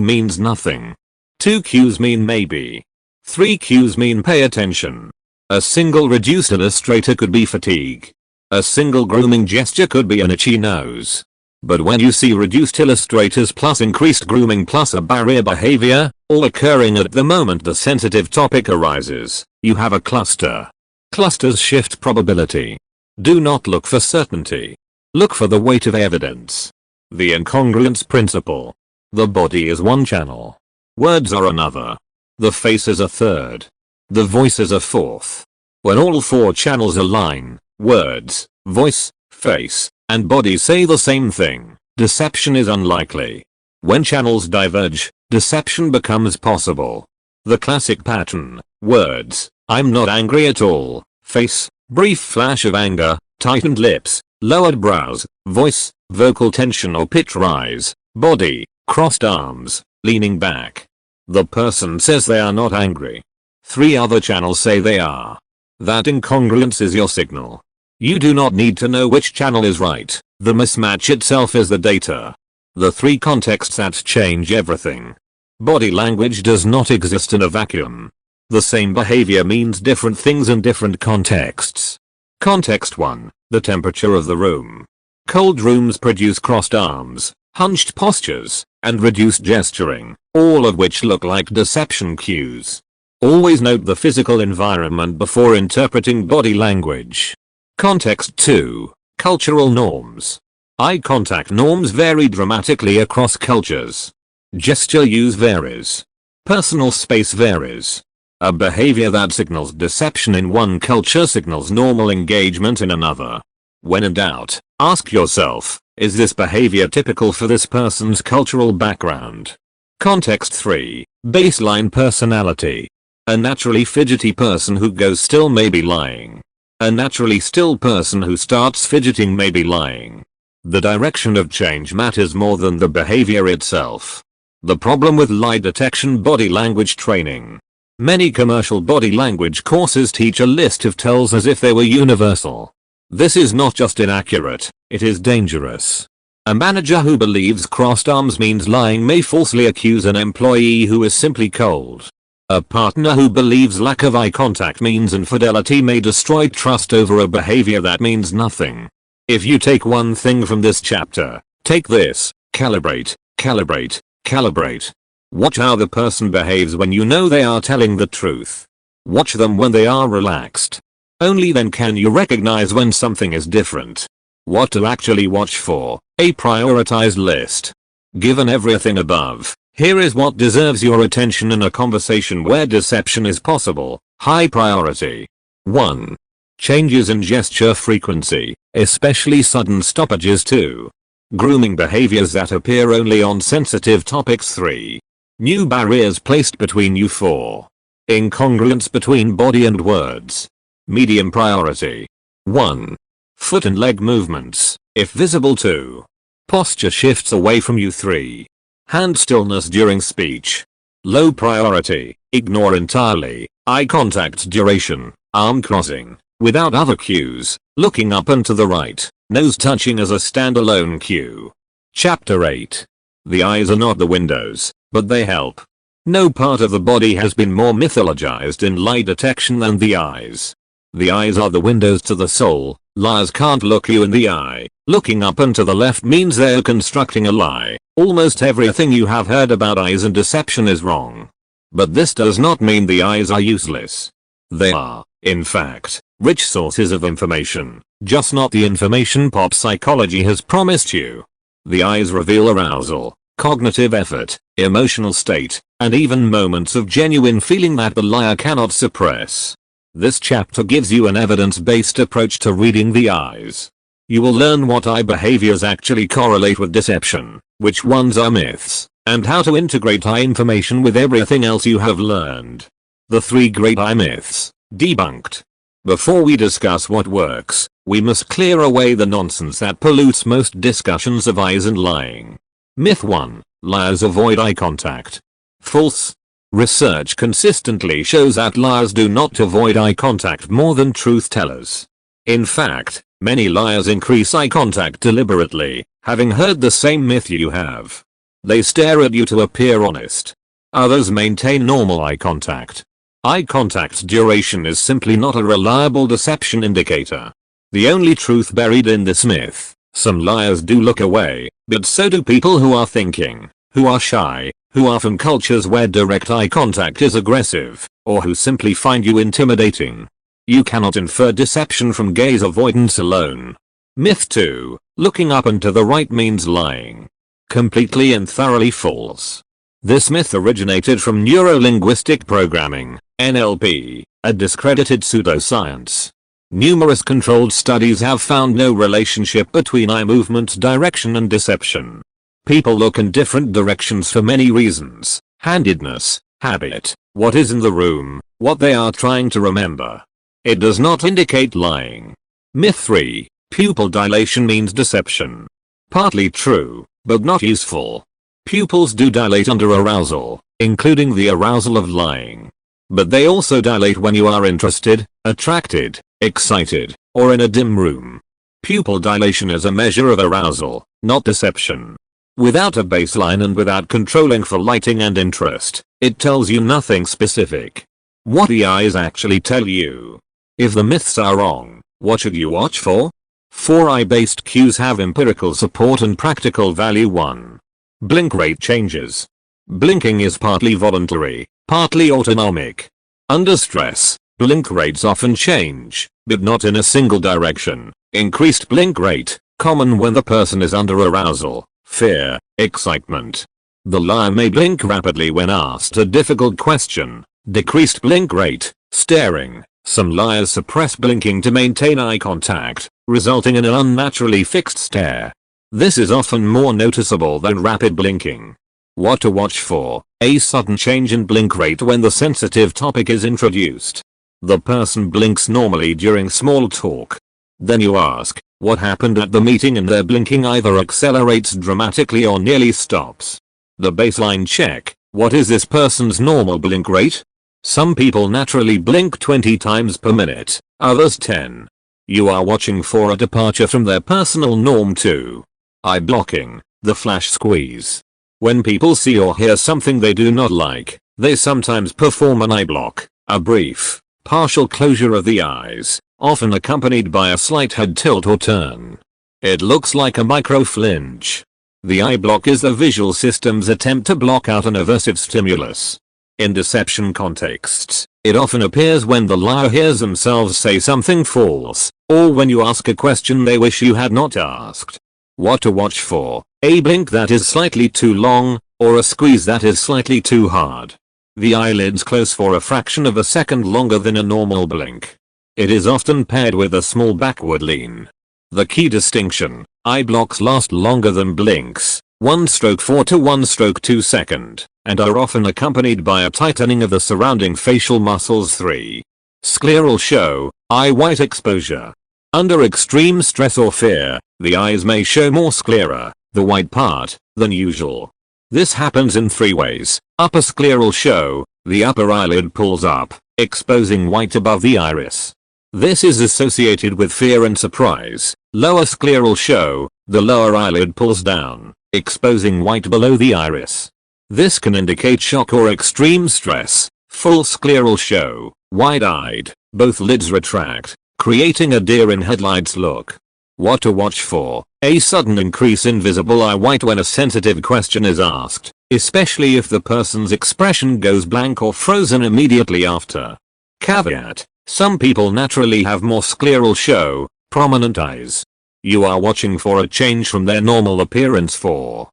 means nothing. 2 cues mean maybe. 3 cues mean pay attention. A single reduced illustrator could be fatigue. A single grooming gesture could be an itchy nose. But when you see reduced illustrators plus increased grooming plus a barrier behavior, all occurring at the moment the sensitive topic arises, you have a cluster. Clusters shift probability. Do not look for certainty. Look for the weight of evidence. The incongruence principle. The body is one channel. Words are another. The face is a third. The voice is a fourth. When all 4 channels align, words, voice, face, and body say the same thing, deception is unlikely. When channels diverge, deception becomes possible. The classic pattern: words, "I'm not angry at all," face, brief flash of anger, tightened lips, lowered brows, voice, vocal tension or pitch rise, body, crossed arms, leaning back. The person says they are not angry. 3 other channels say they are. That incongruence is your signal. You do not need to know which channel is right, the mismatch itself is the data. The 3 contexts that change everything. Body language does not exist in a vacuum. The same behavior means different things in different contexts. Context 1, the temperature of the room. Cold rooms produce crossed arms, hunched postures, and reduced gesturing, all of which look like deception cues. Always note the physical environment before interpreting body language. Context 2, cultural norms. Eye contact norms vary dramatically across cultures. Gesture use varies. Personal space varies. A behavior that signals deception in one culture signals normal engagement in another. When in doubt, ask yourself, is this behavior typical for this person's cultural background? Context 3, baseline personality. A naturally fidgety person who goes still may be lying. A naturally still person who starts fidgeting may be lying. The direction of change matters more than the behavior itself. The problem with lie detection body language training. Many commercial body language courses teach a list of tells as if they were universal. This is not just inaccurate, it is dangerous. A manager who believes crossed arms means lying may falsely accuse an employee who is simply cold. A partner who believes lack of eye contact means infidelity may destroy trust over a behavior that means nothing. If you take one thing from this chapter, take this: calibrate, calibrate, calibrate. Watch how the person behaves when you know they are telling the truth. Watch them when they are relaxed. Only then can you recognize when something is different. What to actually watch for: a prioritized list. Given everything above, here is what deserves your attention in a conversation where deception is possible. High priority. 1. Changes in gesture frequency, especially sudden stoppages. 2. Grooming behaviors that appear only on sensitive topics. 3. New barriers placed between you. 4. Incongruence between body and words. Medium priority. 1. Foot and leg movements, if visible. 2. Posture shifts away from you. 3. Hand stillness during speech. Low priority, ignore entirely. Eye contact duration, arm crossing, without other cues, looking up and to the right, nose touching as a standalone cue. Chapter 8. The eyes are not the windows, but they help. No part of the body has been more mythologized in lie detection than the eyes. The eyes are the windows to the soul. Liars can't look you in the eye. Looking up and to the left means they're constructing a lie. Almost everything you have heard about eyes and deception is wrong. But this does not mean the eyes are useless. They are, in fact, rich sources of information, just not the information pop psychology has promised you. The eyes reveal arousal, cognitive effort, emotional state, and even moments of genuine feeling that the liar cannot suppress. This chapter gives you an evidence-based approach to reading the eyes. You will learn what eye behaviors actually correlate with deception, which ones are myths, and how to integrate eye information with everything else you have learned. The 3 great eye myths, debunked. Before we discuss what works, we must clear away the nonsense that pollutes most discussions of eyes and lying. Myth 1, liars avoid eye contact. False. Research consistently shows that liars do not avoid eye contact more than truth tellers. In fact, many liars increase eye contact deliberately, having heard the same myth you have. They stare at you to appear honest. Others maintain normal eye contact. Eye contact duration is simply not a reliable deception indicator. The only truth buried in this myth: some liars do look away, but so do people who are thinking, who are shy, who are from cultures where direct eye contact is aggressive, or who simply find you intimidating. You cannot infer deception from gaze avoidance alone. Myth 2, looking up and to the right means lying. Completely and thoroughly false. This myth originated from neuro-linguistic programming, NLP, a discredited pseudoscience. Numerous controlled studies have found no relationship between eye movement direction and deception. People look in different directions for many reasons: handedness, habit, what is in the room, what they are trying to remember. It does not indicate lying. Myth 3. Pupil dilation means deception. Partly true, but not useful. Pupils do dilate under arousal, including the arousal of lying. But they also dilate when you are interested, attracted, excited, or in a dim room. Pupil dilation is a measure of arousal, not deception. Without a baseline and without controlling for lighting and interest, it tells you nothing specific. What the eyes actually tell you. If the myths are wrong, what should you watch for? 4 eye-based cues have empirical support and practical value. 1. Blink rate changes. Blinking is partly voluntary, partly autonomic. Under stress, blink rates often change, but not in a single direction. Increased blink rate, common when the person is under arousal, fear, excitement. The liar may blink rapidly when asked a difficult question. Decreased blink rate, staring. Some liars suppress blinking to maintain eye contact, resulting in an unnaturally fixed stare. This is often more noticeable than rapid blinking. What to watch for: a sudden change in blink rate when the sensitive topic is introduced. The person blinks normally during small talk. Then you ask, what happened at the meeting, and their blinking either accelerates dramatically or nearly stops. The baseline check: what is this person's normal blink rate? Some people naturally blink 20 times per minute, others 10. You are watching for a departure from their personal norm. 2. Eye blocking, the flash squeeze. When people see or hear something they do not like, they sometimes perform an eye block, a brief, partial closure of the eyes, often accompanied by a slight head tilt or turn. It looks like a micro flinch. The eye block is the visual system's attempt to block out an aversive stimulus. In deception contexts, it often appears when the liar hears themselves say something false, or when you ask a question they wish you had not asked. What to watch for: a blink that is slightly too long, or a squeeze that is slightly too hard. The eyelids close for a fraction of a second longer than a normal blink. It is often paired with a small backward lean. The key distinction: eye blocks last longer than blinks, 1 stroke 4 to 1 stroke 2 second, and are often accompanied by a tightening of the surrounding facial muscles. 3. Scleral show, eye white exposure. Under extreme stress or fear, the eyes may show more sclera, the white part, than usual. This happens in 3 ways. Upper scleral show, the upper eyelid pulls up, exposing white above the iris. This is associated with fear and surprise. Lower scleral show, the lower eyelid pulls down, exposing white below the iris. This can indicate shock or extreme stress. Full scleral show, wide-eyed, both lids retract, creating a deer in headlights look. What to watch for: a sudden increase in visible eye white when a sensitive question is asked, especially if the person's expression goes blank or frozen immediately after. Caveat: some people naturally have more scleral show, prominent eyes. You are watching for a change from their normal appearance. 4.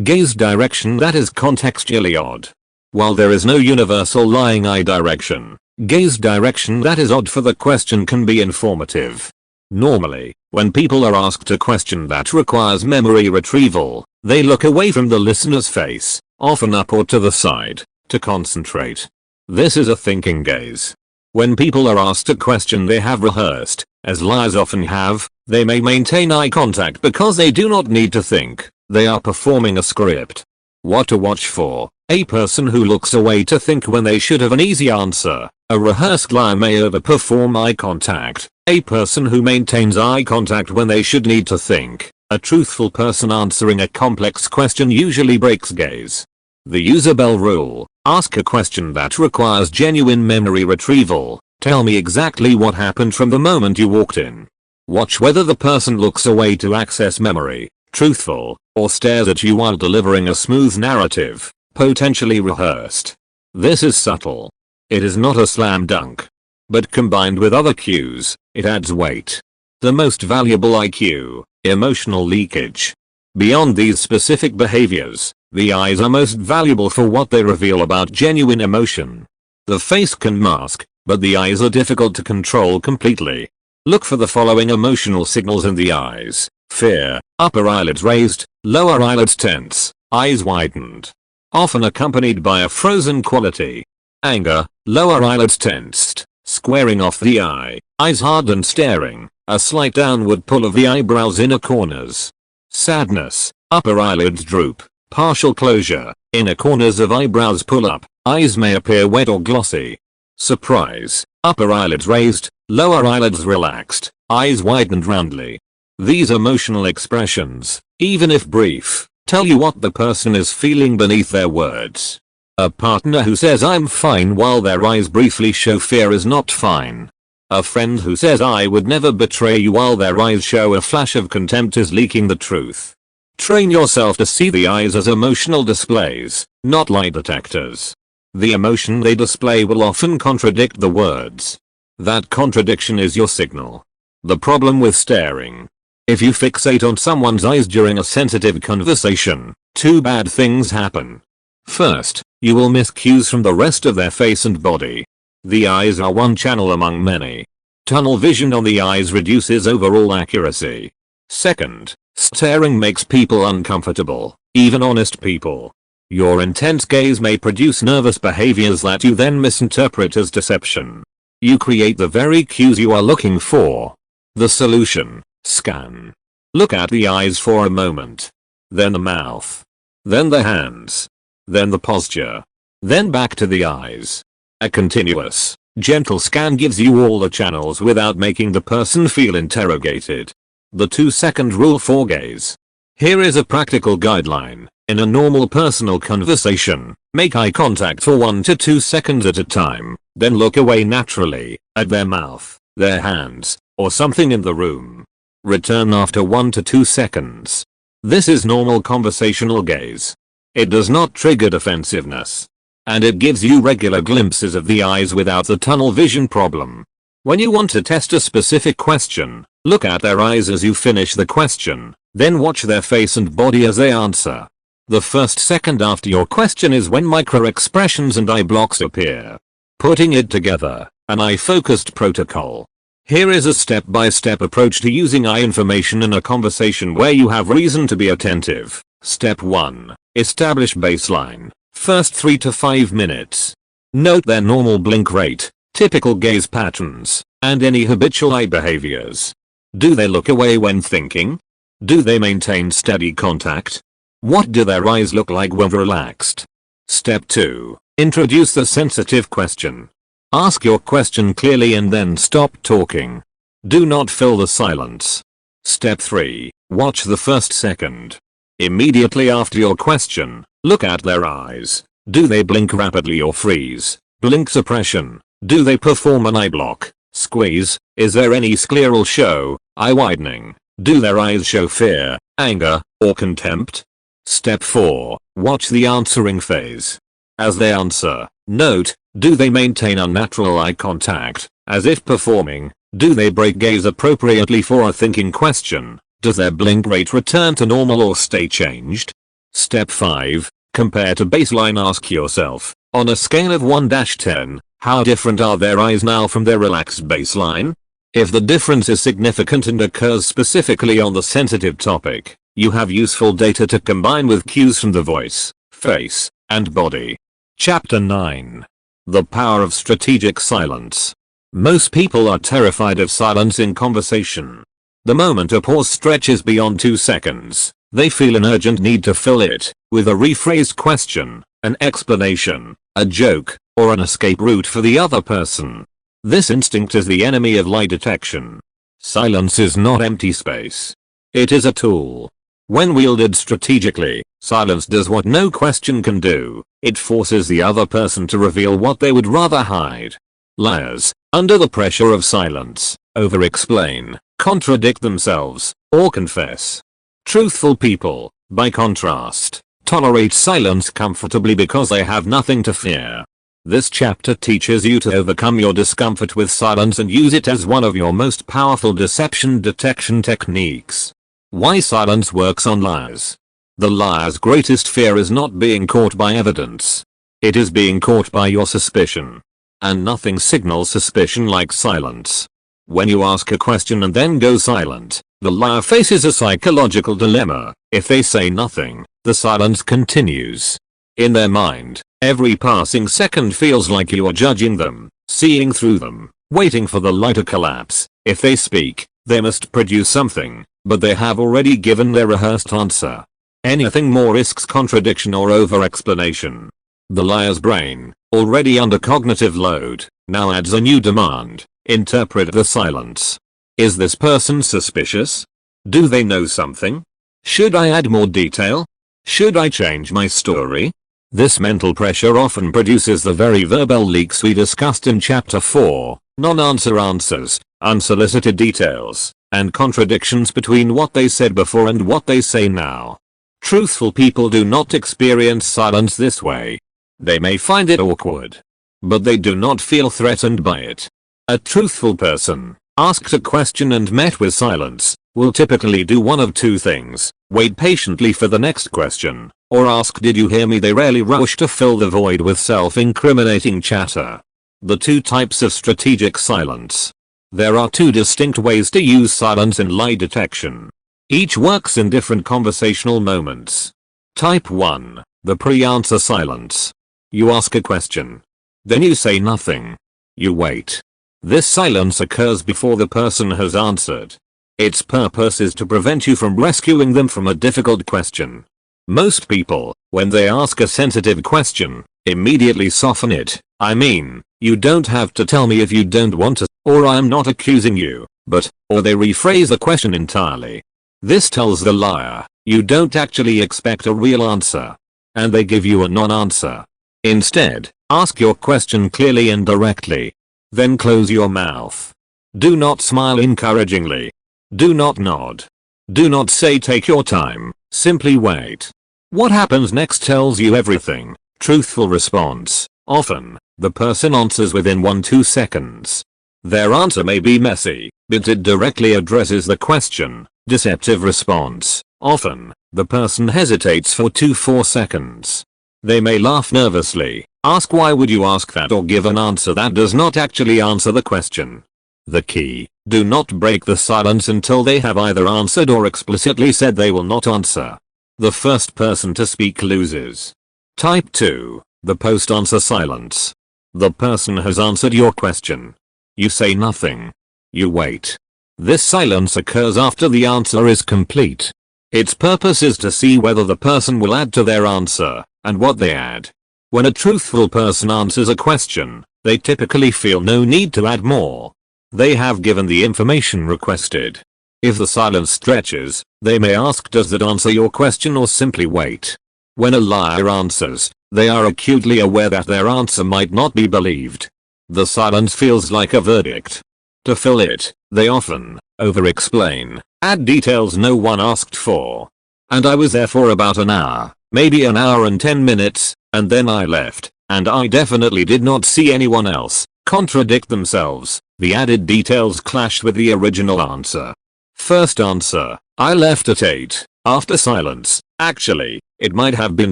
Gaze direction that is contextually odd. While there is no universal lying eye direction, gaze direction that is odd for the question can be informative. Normally, when people are asked a question that requires memory retrieval, they look away from the listener's face, often up or to the side, to concentrate. This is a thinking gaze. When people are asked a question they have rehearsed, as liars often have, they may maintain eye contact because they do not need to think. They are performing a script. What to watch for: a person who looks away to think when they should have an easy answer. A rehearsed liar may overperform eye contact. A person who maintains eye contact when they should need to think. A truthful person answering a complex question usually breaks gaze. The Isabel rule: ask a question that requires genuine memory retrieval. Tell me exactly what happened from the moment you walked in. Watch whether the person looks away to access memory, truthful, or stares at you while delivering a smooth narrative, potentially rehearsed. This is subtle. It is not a slam dunk. But combined with other cues, it adds weight. The most valuable IQ: emotional leakage. Beyond these specific behaviors, the eyes are most valuable for what they reveal about genuine emotion. The face can mask, but the eyes are difficult to control completely. Look for the following emotional signals in the eyes: fear, upper eyelids raised, lower eyelids tense, eyes widened. Often accompanied by a frozen quality. Anger, lower eyelids tensed, squaring off the eye, eyes hard and staring, a slight downward pull of the eyebrows inner corners. Sadness, upper eyelids droop, partial closure, inner corners of eyebrows pull up, eyes may appear wet or glossy. Surprise, upper eyelids raised, lower eyelids relaxed, eyes widened roundly. These emotional expressions, even if brief, tell you what the person is feeling beneath their words. A partner who says "I'm fine" while their eyes briefly show fear is not fine. A friend who says "I would never betray you" while their eyes show a flash of contempt is leaking the truth. Train yourself to see the eyes as emotional displays, not lie detectors. The emotion they display will often contradict the words. That contradiction is your signal. The problem with staring. If you fixate on someone's eyes during a sensitive conversation, two bad things happen. First, you will miss cues from the rest of their face and body. The eyes are one channel among many. Tunnel vision on the eyes reduces overall accuracy. Second, staring makes people uncomfortable, even honest people. Your intense gaze may produce nervous behaviors that you then misinterpret as deception. You create the very cues you are looking for. The solution: scan. Look at the eyes for a moment. Then the mouth. Then the hands. Then the posture. Then back to the eyes. A continuous, gentle scan gives you all the channels without making the person feel interrogated. The 2-second rule for gaze. Here is a practical guideline. In a normal personal conversation, make eye contact for 1 to 2 seconds at a time, then look away naturally, at their mouth, their hands, or something in the room. Return after 1 to 2 seconds. This is normal conversational gaze. It does not trigger defensiveness. And it gives you regular glimpses of the eyes without the tunnel vision problem. When you want to test a specific question, look at their eyes as you finish the question, then watch their face and body as they answer. The first second after your question is when micro-expressions and eye blocks appear. Putting it together, an eye-focused protocol. Here is a step-by-step approach to using eye information in a conversation where you have reason to be attentive. Step 1. Establish baseline. First 3 to 5 minutes. Note their normal blink rate, typical gaze patterns, and any habitual eye behaviors. Do they look away when thinking? Do they maintain steady contact? What do their eyes look like when relaxed? Step 2. Introduce the sensitive question. Ask your question clearly and then stop talking. Do not fill the silence. Step 3. Watch the first second. Immediately after your question, look at their eyes. Do they blink rapidly or freeze? Blink suppression. Do they perform an eye block? Squeeze. Is there any scleral show? Eye widening. Do their eyes show fear, anger, or contempt? Step 4. Watch the answering phase. As they answer, note, do they maintain unnatural eye contact, as if performing? Do they break gaze appropriately for a thinking question? Does their blink rate return to normal or stay changed? Step 5. Compare to baseline. Ask yourself, on a scale of 1-10, how different are their eyes now from their relaxed baseline? If the difference is significant and occurs specifically on the sensitive topic, you have useful data to combine with cues from the voice, face, and body. Chapter 9. The Power of Strategic Silence. Most people are terrified of silence in conversation. The moment a pause stretches beyond 2 seconds, they feel an urgent need to fill it with a rephrased question, an explanation, a joke, or an escape route for the other person. This instinct is the enemy of lie detection. Silence is not empty space. It is a tool. When wielded strategically, silence does what no question can do. It forces the other person to reveal what they would rather hide. Liars, under the pressure of silence, over-explain, contradict themselves, or confess. Truthful people, by contrast, tolerate silence comfortably because they have nothing to fear. This chapter teaches you to overcome your discomfort with silence and use it as one of your most powerful deception detection techniques. Why silence works on liars. The liar's greatest fear is not being caught by evidence. It is being caught by your suspicion. And nothing signals suspicion like silence. When you ask a question and then go silent, the liar faces a psychological dilemma. If they say nothing, the silence continues. In their mind, every passing second feels like you are judging them, seeing through them, waiting for the lie to collapse. If they speak, they must produce something, but they have already given their rehearsed answer. Anything more risks contradiction or over-explanation. The liar's brain, already under cognitive load, now adds a new demand. Interpret the silence. Is this person suspicious? Do they know something? Should I add more detail? Should I change my story? This mental pressure often produces the very verbal leaks we discussed in chapter 4, non-answer answers, unsolicited details, and contradictions between what they said before and what they say now. Truthful people do not experience silence this way. They may find it awkward, but they do not feel threatened by it. A truthful person, asked a question and met with silence, will typically do one of two things: wait patiently for the next question, or ask "Did you hear me?" They rarely rush to fill the void with self-incriminating chatter. The two types of strategic silence. There are two distinct ways to use silence in lie detection. Each works in different conversational moments. Type 1. The pre-answer silence. You ask a question. Then you say nothing. You wait. This silence occurs before the person has answered. Its purpose is to prevent you from rescuing them from a difficult question. Most people, when they ask a sensitive question, immediately soften it. I mean, you don't have to tell me if you don't want to, or I'm not accusing you, but, or they rephrase the question entirely. This tells the liar, you don't actually expect a real answer. And they give you a non-answer. Instead, ask your question clearly and directly. Then close your mouth. Do not smile encouragingly. Do not nod. Do not say take your time, simply wait. What happens next tells you everything. Truthful response. Often, the person answers within 1-2 seconds. Their answer may be messy, but it directly addresses the question. Deceptive response. Often, the person hesitates for 2-4 seconds. They may laugh nervously, ask why would you ask that, or give an answer that does not actually answer the question. The key: do not break the silence until they have either answered or explicitly said they will not answer. The first person to speak loses. Type 2. The post-answer silence. The person has answered your question. You say nothing. You wait. This silence occurs after the answer is complete. Its purpose is to see whether the person will add to their answer, and what they add. When a truthful person answers a question, they typically feel no need to add more. They have given the information requested. If the silence stretches, they may ask, does that answer your question, or simply wait. When a liar answers, they are acutely aware that their answer might not be believed. The silence feels like a verdict. To fill it, they often over-explain, add details no one asked for. And I was there for about an hour, maybe an hour and 10 minutes, and then I left, and I definitely did not see anyone else. Contradict themselves. The added details clash with the original answer. First answer: I left at 8. After silence: actually, it might have been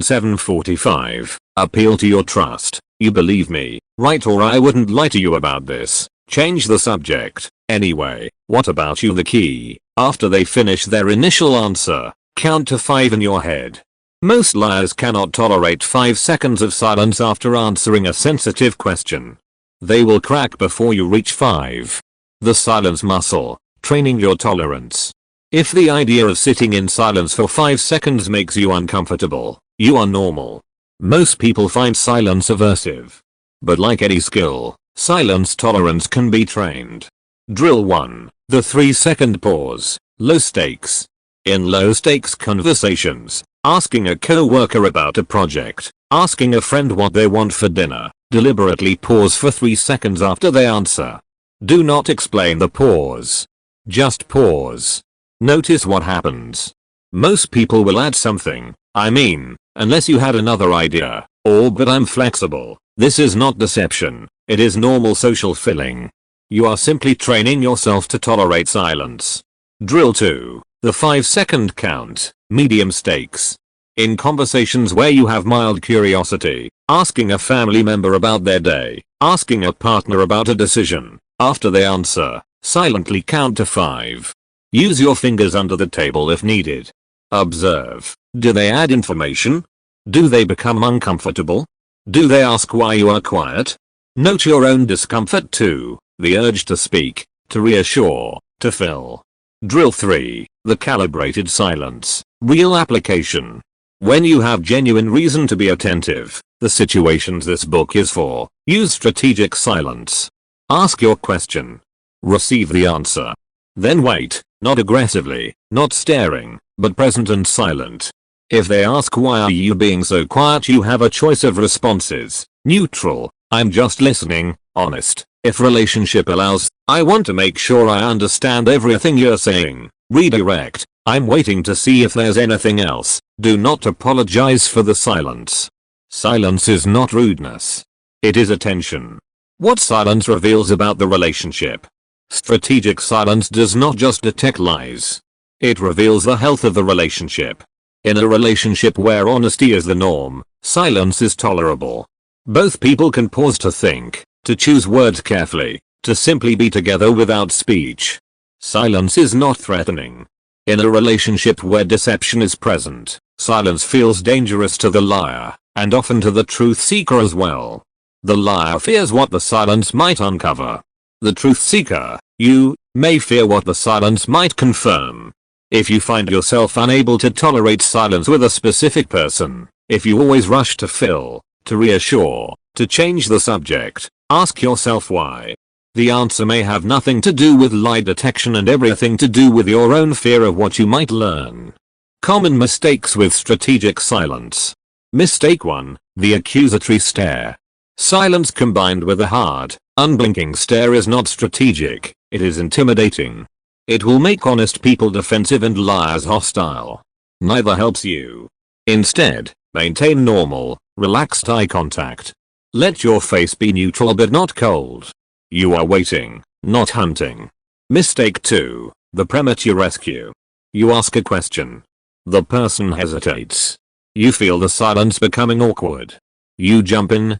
7:45. Appeal to your trust. You believe me, right? Or I wouldn't lie to you about this. Change the subject. Anyway, what about you? The key: after they finish their initial answer, count to 5 in your head. Most liars cannot tolerate 5 seconds of silence after answering a sensitive question. They will crack before you reach 5. The silence muscle. Training your tolerance. If the idea of sitting in silence for 5 seconds makes you uncomfortable, you are normal. Most people find silence aversive. But like any skill, silence tolerance can be trained. Drill 1. The 3-second pause. Low stakes. In low stakes conversations, asking a coworker about a project, asking a friend what they want for dinner, deliberately pause for 3 seconds after they answer. Do not explain the pause. Just pause. Notice what happens. Most people will add something. I mean, unless you had another idea, or but I'm flexible. This is not deception. It is normal social filling. You are simply training yourself to tolerate silence. Drill 2. The 5-second count. Medium stakes. In conversations where you have mild curiosity, asking a family member about their day, asking a partner about a decision, after they answer, Silently count to 5. Use your fingers under the table if needed. Observe. Do they add information? Do they become uncomfortable? Do they ask why you are quiet? Note your own discomfort too, the urge to speak, to reassure, to fill. Drill 3. The calibrated silence. Real application. When you have genuine reason to be attentive, the situations this book is for, use strategic silence. Ask your question. Receive the answer. Then wait, not aggressively, not staring, but present and silent. If they ask why are you being so quiet, you have a choice of responses. Neutral, I'm just listening. Honest, if relationship allows, I want to make sure I understand everything you're saying. Redirect, I'm waiting to see if there's anything else. Do not apologize for the silence. Silence is not rudeness. It is attention. What silence reveals about the relationship? Strategic silence does not just detect lies. It reveals the health of the relationship. In a relationship where honesty is the norm, silence is tolerable. Both people can pause to think, to choose words carefully, to simply be together without speech. Silence is not threatening. In a relationship where deception is present, silence feels dangerous to the liar, and often to the truth seeker as well. The liar fears what the silence might uncover. The truth seeker, you, may fear what the silence might confirm. If you find yourself unable to tolerate silence with a specific person, if you always rush to fill, to reassure, to change the subject, ask yourself why. The answer may have nothing to do with lie detection and everything to do with your own fear of what you might learn. Common mistakes with strategic silence. Mistake 1, the accusatory stare. Silence combined with a hard, unblinking stare is not strategic, it is intimidating. It will make honest people defensive and liars hostile. Neither helps you. Instead, maintain normal, relaxed eye contact. Let your face be neutral but not cold. You are waiting, not hunting. Mistake 2, the premature rescue. You ask a question. The person hesitates. You feel the silence becoming awkward. You jump in,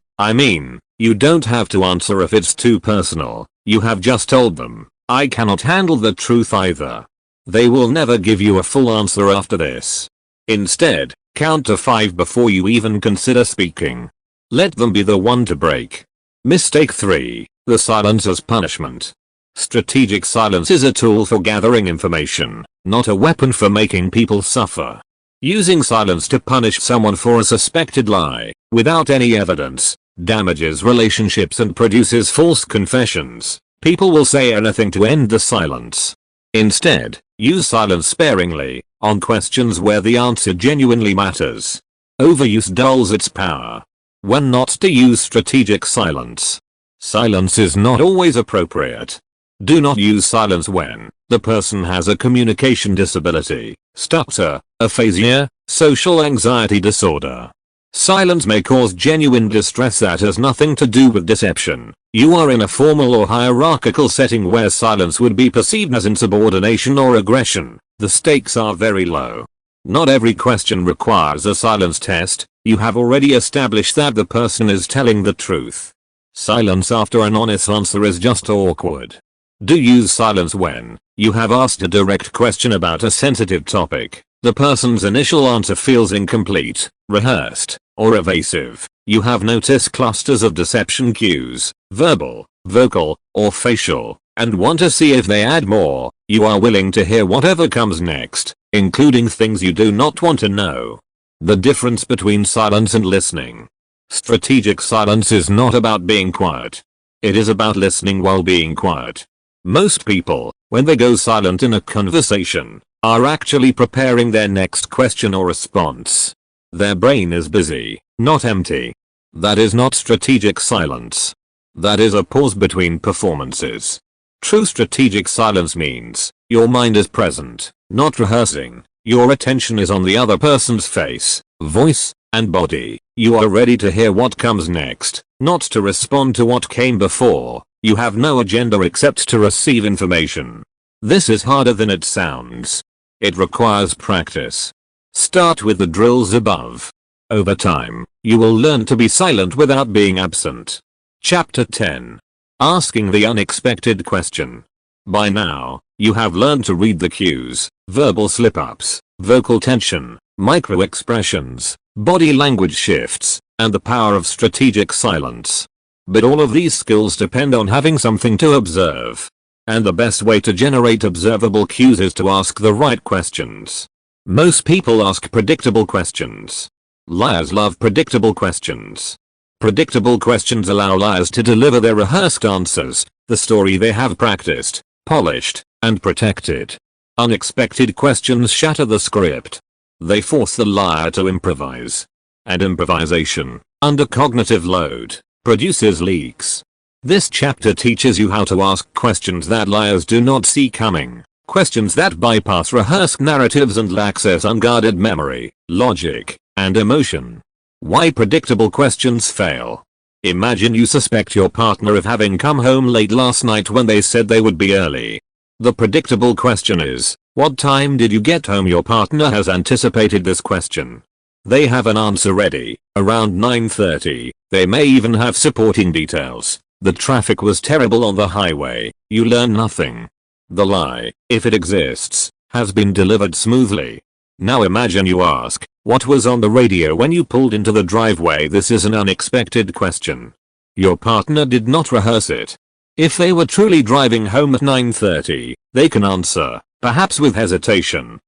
you don't have to answer if it's too personal. You have just told them, I cannot handle the truth either. They will never give you a full answer after this. Instead, count to 5 before you even consider speaking. Let them be the one to break. Mistake 3, the silence as punishment. Strategic silence is a tool for gathering information, not a weapon for making people suffer. Using silence to punish someone for a suspected lie, without any evidence, damages relationships and produces false confessions. People will say anything to end the silence. Instead, use silence sparingly, on questions where the answer genuinely matters. Overuse dulls its power. When not to use strategic silence. Silence is not always appropriate. Do not use silence when the person has a communication disability, stutter, aphasia, social anxiety disorder. Silence may cause genuine distress that has nothing to do with deception. You are in a formal or hierarchical setting where silence would be perceived as insubordination or aggression. The stakes are very low. Not every question requires a silence test. You have already established that the person is telling the truth. Silence after an honest answer is just awkward. Do use silence when you have asked a direct question about a sensitive topic. The person's initial answer feels incomplete, rehearsed, or evasive. You have noticed clusters of deception cues, verbal, vocal, or facial, and want to see if they add more. You are willing to hear whatever comes next, including things you do not want to know. The difference between silence and listening. Strategic silence is not about being quiet. It is about listening while being quiet. Most people, when they go silent in a conversation, are actually preparing their next question or response. Their brain is busy, not empty. That is not strategic silence. That is a pause between performances. True strategic silence means your mind is present, not rehearsing. Your attention is on the other person's face, voice, and body. You are ready to hear what comes next, not to respond to what came before. You have no agenda except to receive information. This is harder than it sounds. It requires practice. Start with the drills above. Over time, you will learn to be silent without being absent. Chapter 10. Asking the unexpected question. By now, you have learned to read the cues, verbal slip-ups, vocal tension, micro-expressions, body language shifts, and the power of strategic silence. But all of these skills depend on having something to observe. And the best way to generate observable cues is to ask the right questions. Most people ask predictable questions. Liars love predictable questions. Predictable questions allow liars to deliver their rehearsed answers, the story they have practiced, polished, and protected. Unexpected questions shatter the script. They force the liar to improvise. And improvisation, under cognitive load, produces leaks. This chapter teaches you how to ask questions that liars do not see coming. Questions that bypass rehearsed narratives and access unguarded memory, logic, and emotion. Why predictable questions fail. Imagine you suspect your partner of having come home late last night when they said they would be early. The predictable question is, what time did you get home? Your partner has anticipated this question. They have an answer ready, around 9:30. They may even have supporting details. The traffic was terrible on the highway. You learn nothing. The lie, if it exists, has been delivered smoothly. Now imagine you ask, what was on the radio when you pulled into the driveway? This is an unexpected question. Your partner did not rehearse it. If they were truly driving home at 9:30, they can answer, perhaps with hesitation,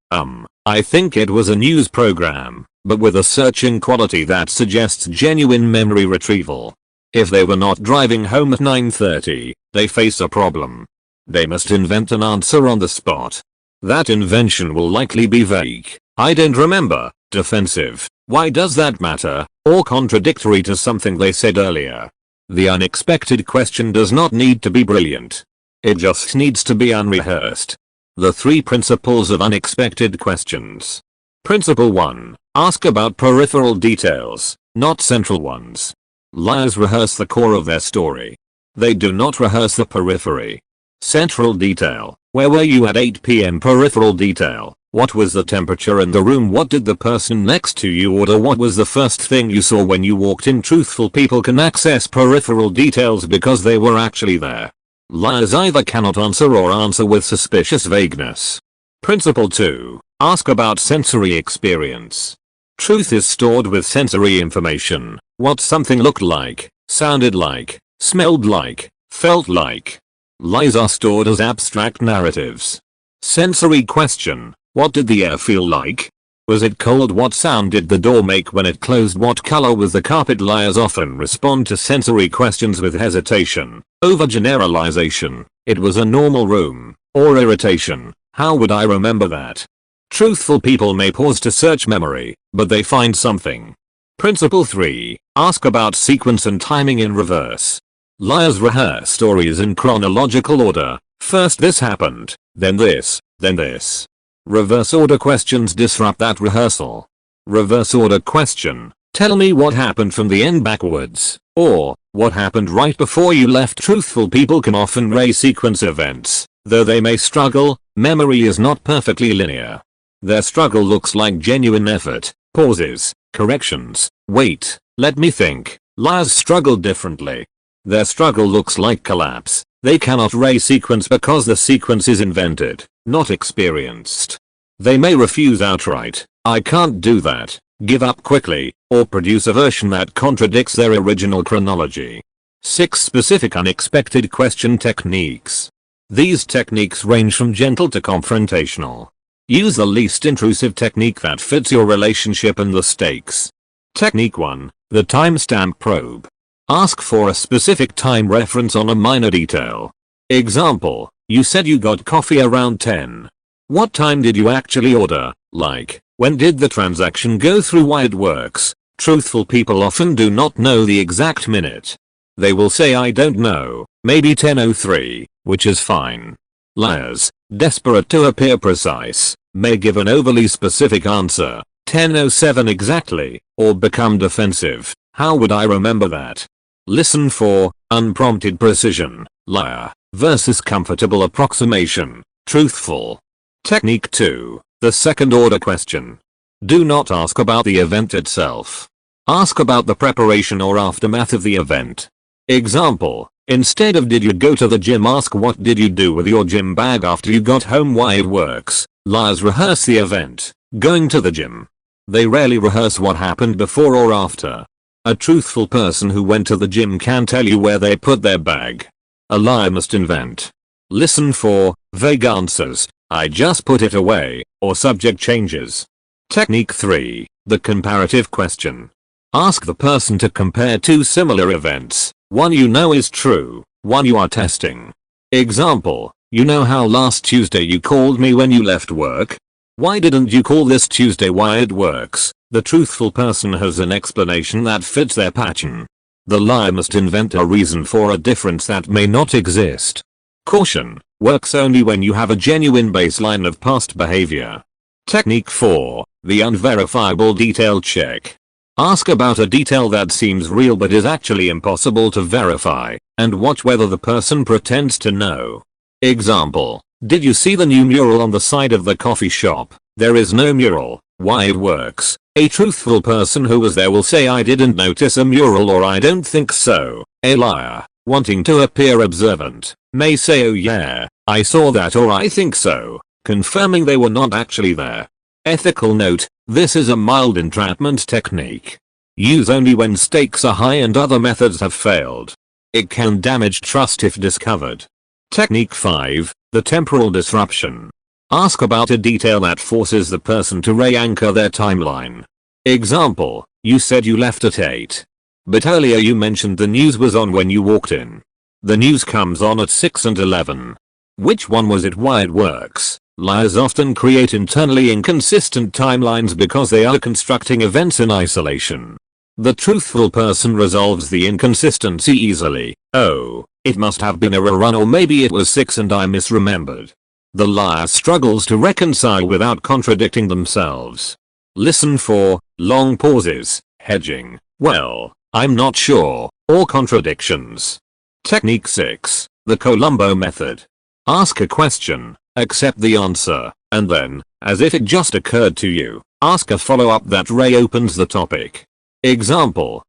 I think it was a news program, but with a searching quality that suggests genuine memory retrieval. If they were not driving home at 9:30, they face a problem. They must invent an answer on the spot. That invention will likely be vague, I don't remember, defensive, why does that matter, or contradictory to something they said earlier. The unexpected question does not need to be brilliant. It just needs to be unrehearsed. The 3 principles of unexpected questions. Principle 1. Ask about peripheral details, not central ones. Liars rehearse the core of their story. They do not rehearse the periphery. Central detail. Where were you at 8 p.m.? Peripheral detail. What was the temperature in the room? What did the person next to you order? What was the first thing you saw when you walked in? Truthful people can access peripheral details because they were actually there. Liars either cannot answer or answer with suspicious vagueness. Principle 2. Ask about sensory experience. Truth is stored with sensory information. What something looked like, sounded like, smelled like, felt like. Lies are stored as abstract narratives. Sensory question. What did the air feel like? Was it cold? What sound did the door make when it closed? What color was the carpet? Liars often respond to sensory questions with hesitation, overgeneralization, it was a normal room, or irritation, how would I remember that? Truthful people may pause to search memory, but they find something. Principle 3. Ask about sequence and timing in reverse. Liars rehearse stories in chronological order. First this happened, then this, then this. Reverse order questions disrupt that rehearsal. Reverse order question. Tell me what happened from the end backwards, or what happened right before you left. Truthful people can often re-sequence events, though they may struggle. Memory is not perfectly linear. Their struggle looks like genuine effort, pauses, corrections, wait, let me think. Liars struggle differently. Their struggle looks like collapse. They cannot re-sequence because the sequence is invented, not experienced. They may refuse outright, I can't do that, give up quickly, or produce a version that contradicts their original chronology. 6 specific unexpected question techniques. These techniques range from gentle to confrontational. Use the least intrusive technique that fits your relationship and the stakes. Technique 1. The timestamp probe. Ask for a specific time reference on a minor detail. Example, you said you got coffee around 10. What time did you actually order? Like, when did the transaction go through? Why it works. Truthful people often do not know the exact minute. They will say I don't know, maybe 10:03, which is fine. Liars, desperate to appear precise, may give an overly specific answer, 10:07 exactly, or become defensive, how would I remember that? Listen for unprompted precision, liar, versus comfortable approximation, truthful. Technique 2. The second order question. Do not ask about the event itself. Ask about the preparation or aftermath of the event. Example, Instead of did you go to the gym, ask what did you do with your gym bag after you got home. Why it works. Liars rehearse the event, going to the gym. They rarely rehearse what happened before or after. A truthful person who went to the gym can tell you where they put their bag. A liar must invent. Listen for vague answers, I just put it away, or subject changes. Technique 3. The comparative question. Ask the person to compare two similar events, one you know is true, one you are testing. Example, you know how last Tuesday you called me when you left work? Why didn't you call this Tuesday? Why it works. The truthful person has an explanation that fits their pattern. The liar must invent a reason for a difference that may not exist. Caution, works only when you have a genuine baseline of past behavior. Technique 4. The unverifiable detail check. Ask about a detail that seems real but is actually impossible to verify, and watch whether the person pretends to know. Example, did you see the new mural on the side of the coffee shop? There is no mural. Why it works. A truthful person who was there will say I didn't notice a mural or I don't think so. A liar, wanting to appear observant, may say oh yeah, I saw that or I think so, confirming they were not actually there. Ethical note, this is a mild entrapment technique. Use only when stakes are high and other methods have failed. It can damage trust if discovered. Technique 5. The temporal disruption. Ask about a detail that forces the person to re-anchor their timeline. Example, you said you left at 8. But earlier you mentioned the news was on when you walked in. The news comes on at 6 and 11. Which one was it? Why it works. Liars often create internally inconsistent timelines because they are constructing events in isolation. The truthful person resolves the inconsistency easily. Oh, it must have been a rerun, or maybe it was 6 and I misremembered. The liar struggles to reconcile without contradicting themselves. Listen for long pauses, hedging, well, I'm not sure, or contradictions. Technique 6. The Columbo method. Ask a question, accept the answer, and then, as if it just occurred to you, ask a follow-up that reopens the topic. Example,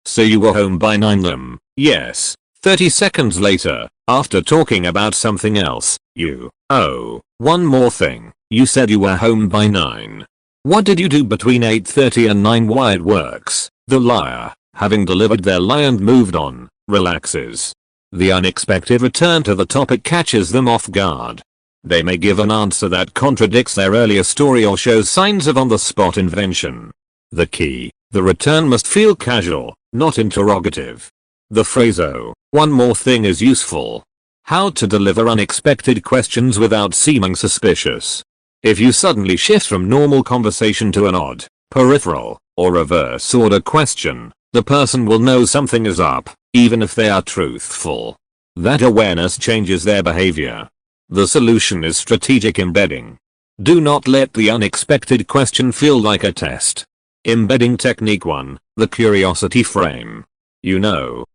so you were home by 9 yes. 30 seconds later, after talking about something else, oh, one more thing, you said you were home by 9. What did you do between 8:30 and 9? Why it works. The liar, having delivered their lie and moved on, relaxes. The unexpected return to the topic catches them off guard. They may give an answer that contradicts their earlier story or shows signs of on-the-spot invention. The key, the return must feel casual, not interrogative. The phrase oh, one more thing is useful. How to deliver unexpected questions without seeming suspicious. If you suddenly shift from normal conversation to an odd, peripheral, or reverse order question, the person will know something is up, even if they are truthful. That awareness changes their behavior. The solution is strategic embedding. Do not let the unexpected question feel like a test. Embedding technique 1, the curiosity frame.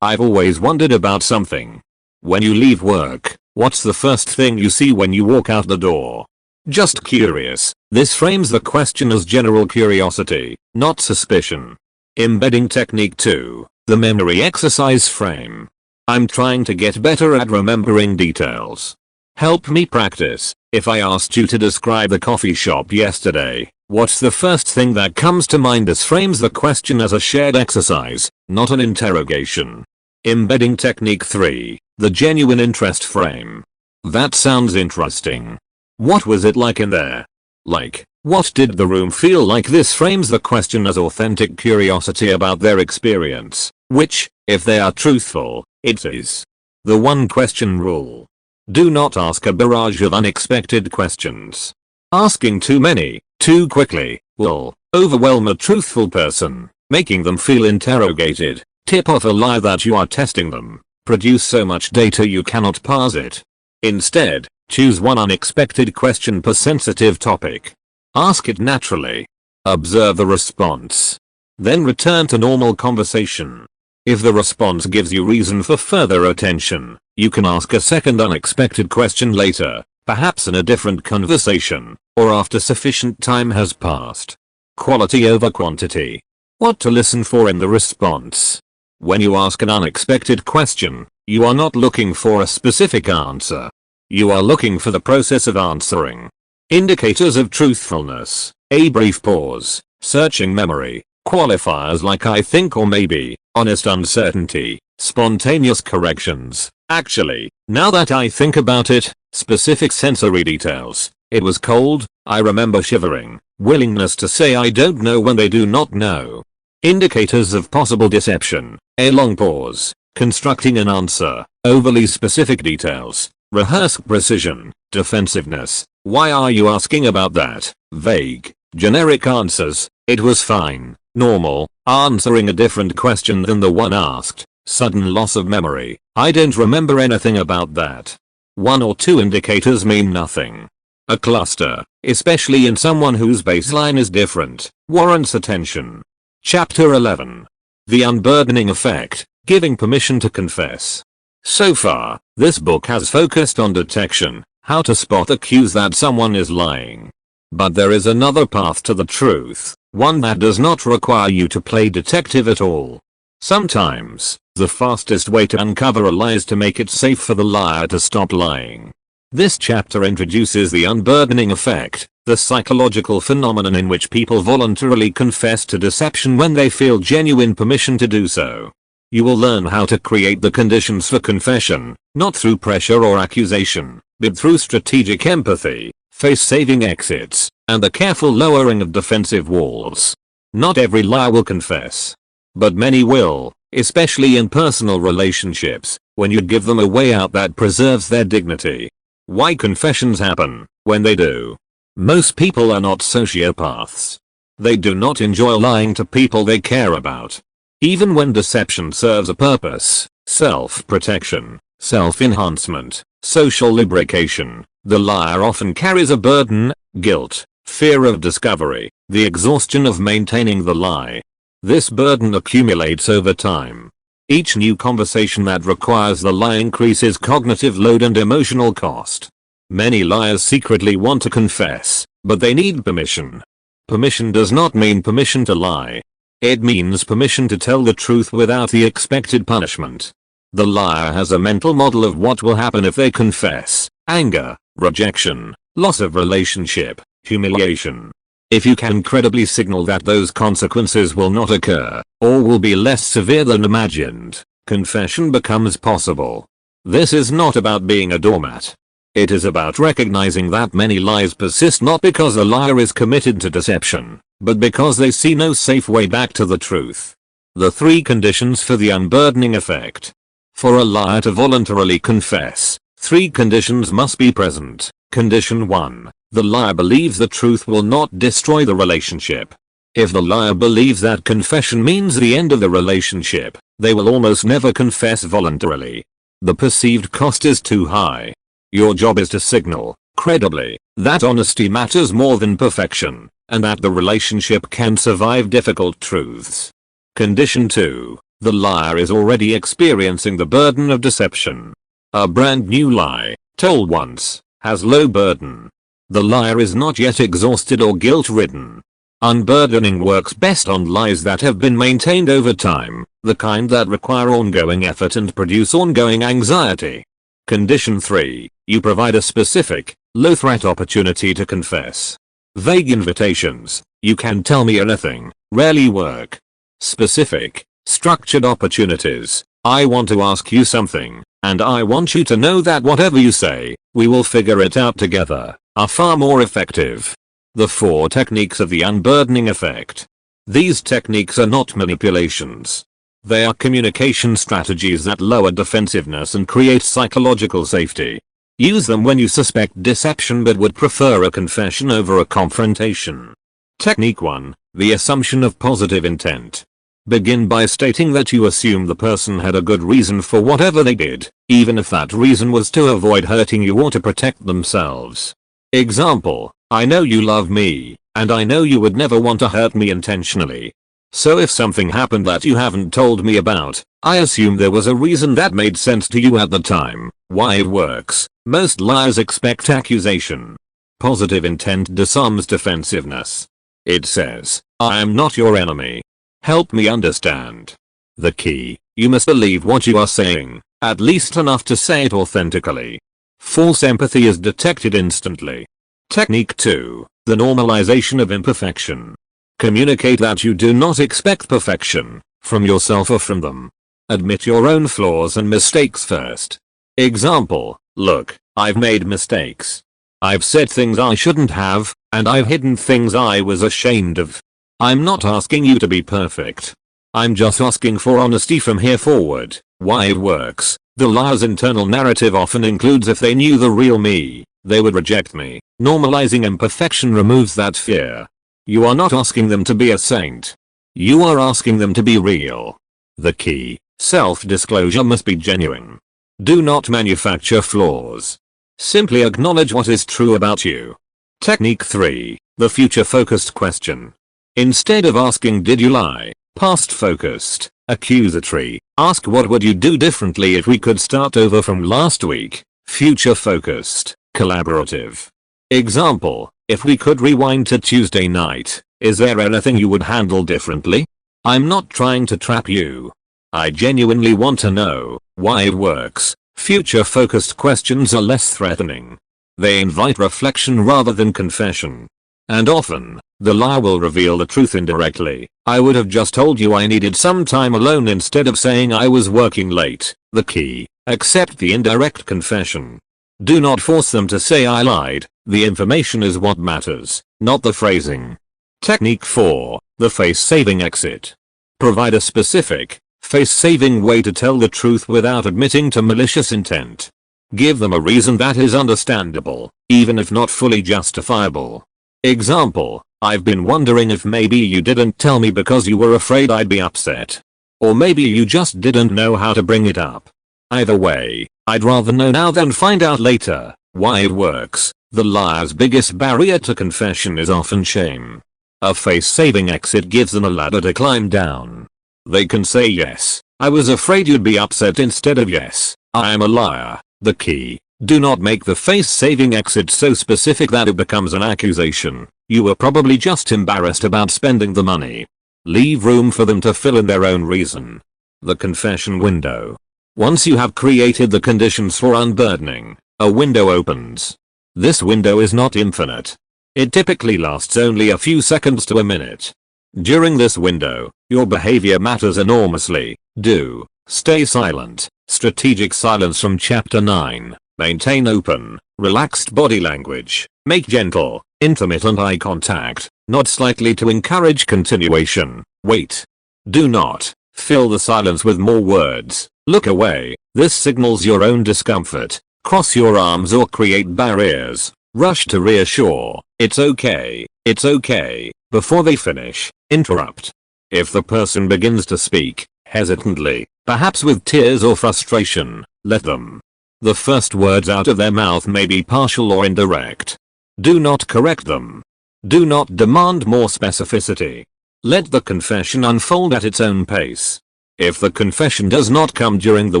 I've always wondered about something. When you leave work, what's the first thing you see when you walk out the door? Just curious. This frames the question as general curiosity, not suspicion. Embedding technique 2, the memory exercise frame. I'm trying to get better at remembering details. Help me practice. If I asked you to describe the coffee shop yesterday, what's the first thing that comes to mind? This frames the question as a shared exercise, not an interrogation. Embedding technique 3, the genuine interest frame. That sounds interesting. What was it like in there? Like, what did the room feel like? This frames the question as authentic curiosity about their experience, which, if they are truthful, it is. The one question rule. Do not ask a barrage of unexpected questions. Asking too many, too quickly, will overwhelm a truthful person, making them feel interrogated, tip off a lie that you are testing them, produce so much data you cannot parse it. Instead, choose one unexpected question per sensitive topic. Ask it naturally. Observe the response. Then return to normal conversation. If the response gives you reason for further attention, you can ask a second unexpected question later, perhaps in a different conversation, or after sufficient time has passed. Quality over quantity. What to listen for in the response. When you ask an unexpected question, you are not looking for a specific answer. You are looking for the process of answering. Indicators of truthfulness: a brief pause, searching memory, qualifiers like I think or maybe, honest uncertainty, spontaneous corrections, actually, now that I think about it, specific sensory details, it was cold, I remember shivering, willingness to say I don't know when they do not know. Indicators of possible deception: a long pause, constructing an answer, overly specific details, rehearsed precision, defensiveness, why are you asking about that, vague, generic answers, it was fine, normal, answering a different question than the one asked, sudden loss of memory, I don't remember anything about that. One or two indicators mean nothing. A cluster, especially in someone whose baseline is different, warrants attention. Chapter 11. The Unburdening Effect, Giving Permission to Confess. So far, this book has focused on detection, how to spot the cues that someone is lying. But there is another path to the truth, one that does not require you to play detective at all. Sometimes, the fastest way to uncover a lie is to make it safe for the liar to stop lying. This chapter introduces the unburdening effect, the psychological phenomenon in which people voluntarily confess to deception when they feel genuine permission to do so. You will learn how to create the conditions for confession, not through pressure or accusation, but through strategic empathy, face-saving exits, and the careful lowering of defensive walls. Not every liar will confess. But many will, especially in personal relationships, when you give them a way out that preserves their dignity. Why confessions happen, when they do. Most people are not sociopaths. They do not enjoy lying to people they care about. Even when deception serves a purpose, self-protection, self-enhancement, social lubrication, the liar often carries a burden: guilt, fear of discovery, the exhaustion of maintaining the lie. This burden accumulates over time. Each new conversation that requires the lie increases cognitive load and emotional cost. Many liars secretly want to confess, but they need permission. Permission does not mean permission to lie. It means permission to tell the truth without the expected punishment. The liar has a mental model of what will happen if they confess: anger, rejection, loss of relationship, humiliation. If you can credibly signal that those consequences will not occur, or will be less severe than imagined, confession becomes possible. This is not about being a doormat. It is about recognizing that many lies persist not because a liar is committed to deception, but because they see no safe way back to the truth. The three conditions for the unburdening effect. For a liar to voluntarily confess, three conditions must be present. Condition 1. The liar believes the truth will not destroy the relationship. If the liar believes that confession means the end of the relationship, they will almost never confess voluntarily. The perceived cost is too high. Your job is to signal, credibly, that honesty matters more than perfection, and that the relationship can survive difficult truths. Condition 2. The liar is already experiencing the burden of deception. A brand new lie, told once, has low burden. The liar is not yet exhausted or guilt-ridden. Unburdening works best on lies that have been maintained over time, the kind that require ongoing effort and produce ongoing anxiety. Condition 3. You provide a specific, low-threat opportunity to confess. Vague invitations, "You can tell me anything," rarely work. Specific, structured opportunities, "I want to ask you something, and I want you to know that whatever you say, we will figure it out together," are far more effective. The 4 techniques of the unburdening effect. These techniques are not manipulations. They are communication strategies that lower defensiveness and create psychological safety. Use them when you suspect deception but would prefer a confession over a confrontation. Technique 1. The assumption of positive intent. Begin by stating that you assume the person had a good reason for whatever they did, even if that reason was to avoid hurting you or to protect themselves. Example: I know you love me, and I know you would never want to hurt me intentionally. So if something happened that you haven't told me about, I assume there was a reason that made sense to you at the time. Why it works: most liars expect accusation. Positive intent disarms defensiveness. It says, "I am not your enemy. Help me understand." The key, You must believe what you are saying, at least enough to say it authentically. False empathy is detected instantly. Technique 2. The normalization of imperfection. Communicate that you do not expect perfection, from yourself or from them. Admit your own flaws and mistakes first. Example, look, I've made mistakes. I've said things I shouldn't have, and I've hidden things I was ashamed of. I'm not asking you to be perfect. I'm just asking for honesty from here forward. Why it works. The liar's internal narrative often includes if they knew the real me, they would reject me. Normalizing imperfection removes that fear. You are not asking them to be a saint. You are asking them to be real. The key, self-disclosure must be genuine. Do not manufacture flaws. Simply acknowledge what is true about you. Technique 3. The future-focused question. Instead of asking did you lie, past-focused, accusatory, ask what would you do differently if we could start over from last week, future-focused, collaborative. Example, if we could rewind to Tuesday night, is there anything you would handle differently? I'm not trying to trap you. I genuinely want to know why it works. Future-focused questions are less threatening. They invite reflection rather than confession. And often, the liar will reveal the truth indirectly. I would have just told you I needed some time alone instead of saying I was working late. The key, accept the indirect confession. Do not force them to say I lied. The information is what matters, not the phrasing. Technique 4. The face-saving exit. Provide a specific, face-saving way to tell the truth without admitting to malicious intent. Give them a reason that is understandable, even if not fully justifiable. Example, I've been wondering if maybe you didn't tell me because you were afraid I'd be upset. Or maybe you just didn't know how to bring it up. Either way, I'd rather know now than find out later. Why it works. The liar's biggest barrier to confession is often shame. A face-saving exit gives them a ladder to climb down. They can say yes, I was afraid you'd be upset instead of yes, I am a liar. The key, do not make the face-saving exit so specific that it becomes an accusation. You were probably just embarrassed about spending the money. Leave room for them to fill in their own reason. The confession window. Once you have created the conditions for unburdening, a window opens. This window is not infinite. It typically lasts only a few seconds to a minute. During this window, your behavior matters enormously. Do stay silent. Strategic silence from chapter 9. Maintain open, relaxed body language. Make gentle, intermittent eye contact, nod slightly to encourage continuation. Wait. Do not fill the silence with more words. Look away. This signals your own discomfort. Cross your arms or create barriers. Rush to reassure. It's okay. It's okay. Before they finish, interrupt. If the person begins to speak, hesitantly, perhaps with tears or frustration, let them. The first words out of their mouth may be partial or indirect. Do not correct them. Do not demand more specificity. Let the confession unfold at its own pace. If the confession does not come during the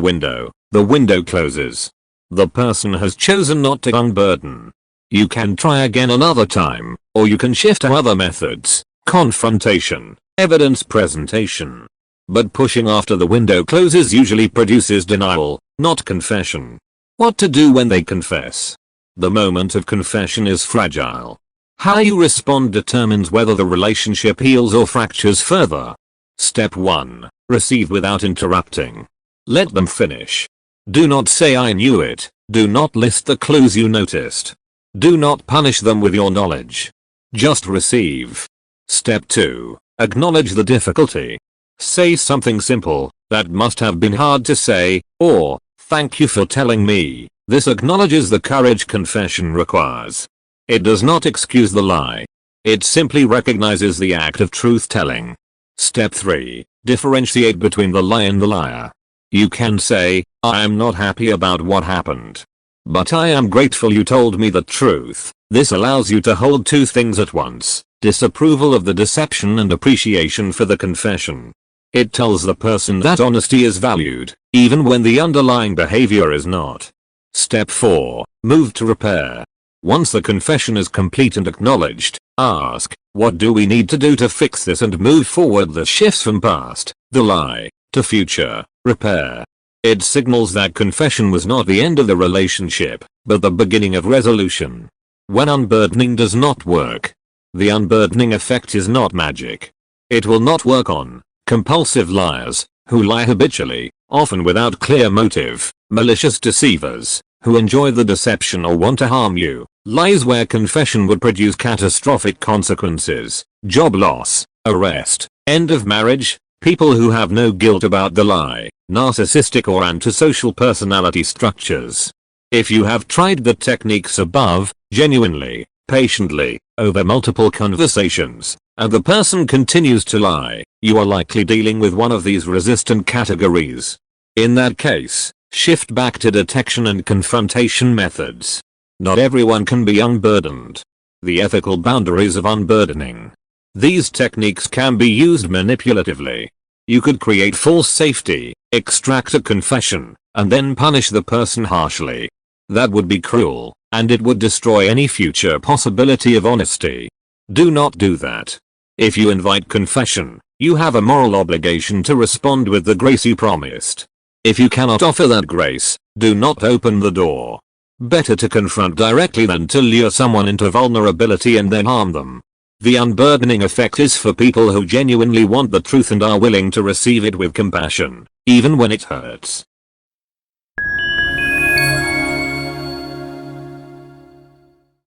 window closes. The person has chosen not to unburden. You can try again another time, or you can shift to other methods, confrontation, evidence presentation. But pushing after the window closes usually produces denial, not confession. What to do when they confess? The moment of confession is fragile. How you respond determines whether the relationship heals or fractures further. Step 1. Receive without interrupting. Let them finish. Do not say I knew it. Do not list the clues you noticed. Do not punish them with your knowledge. Just receive. Step 2. Acknowledge the difficulty. Say something simple, that must have been hard to say, or, thank you for telling me. This acknowledges the courage confession requires. It does not excuse the lie. It simply recognizes the act of truth-telling. Step 3. Differentiate between the lie and the liar. You can say, I am not happy about what happened. But I am grateful you told me the truth. This allows you to hold two things at once, disapproval of the deception and appreciation for the confession. It tells the person that honesty is valued, even when the underlying behavior is not. Step 4. Move to repair. Once the confession is complete and acknowledged, ask, what do we need to do to fix this and move forward? The shifts from past, the lie, to future repair. It signals that confession was not the end of the relationship, but the beginning of resolution. When unburdening does not work, the unburdening effect is not magic. It will not work on compulsive liars, who lie habitually, often without clear motive, malicious deceivers, who enjoy the deception or want to harm you, lies where confession would produce catastrophic consequences, job loss, arrest, end of marriage, people who have no guilt about the lie, narcissistic or antisocial personality structures. If you have tried the techniques above, genuinely, patiently, over multiple conversations, and the person continues to lie, you are likely dealing with one of these resistant categories. In that case, shift back to detection and confrontation methods. Not everyone can be unburdened. The ethical boundaries of unburdening. These techniques can be used manipulatively. You could create false safety, extract a confession, and then punish the person harshly. That would be cruel, and it would destroy any future possibility of honesty. Do not do that. If you invite confession, you have a moral obligation to respond with the grace you promised. If you cannot offer that grace, do not open the door. Better to confront directly than to lure someone into vulnerability and then harm them. The unburdening effect is for people who genuinely want the truth and are willing to receive it with compassion, even when it hurts.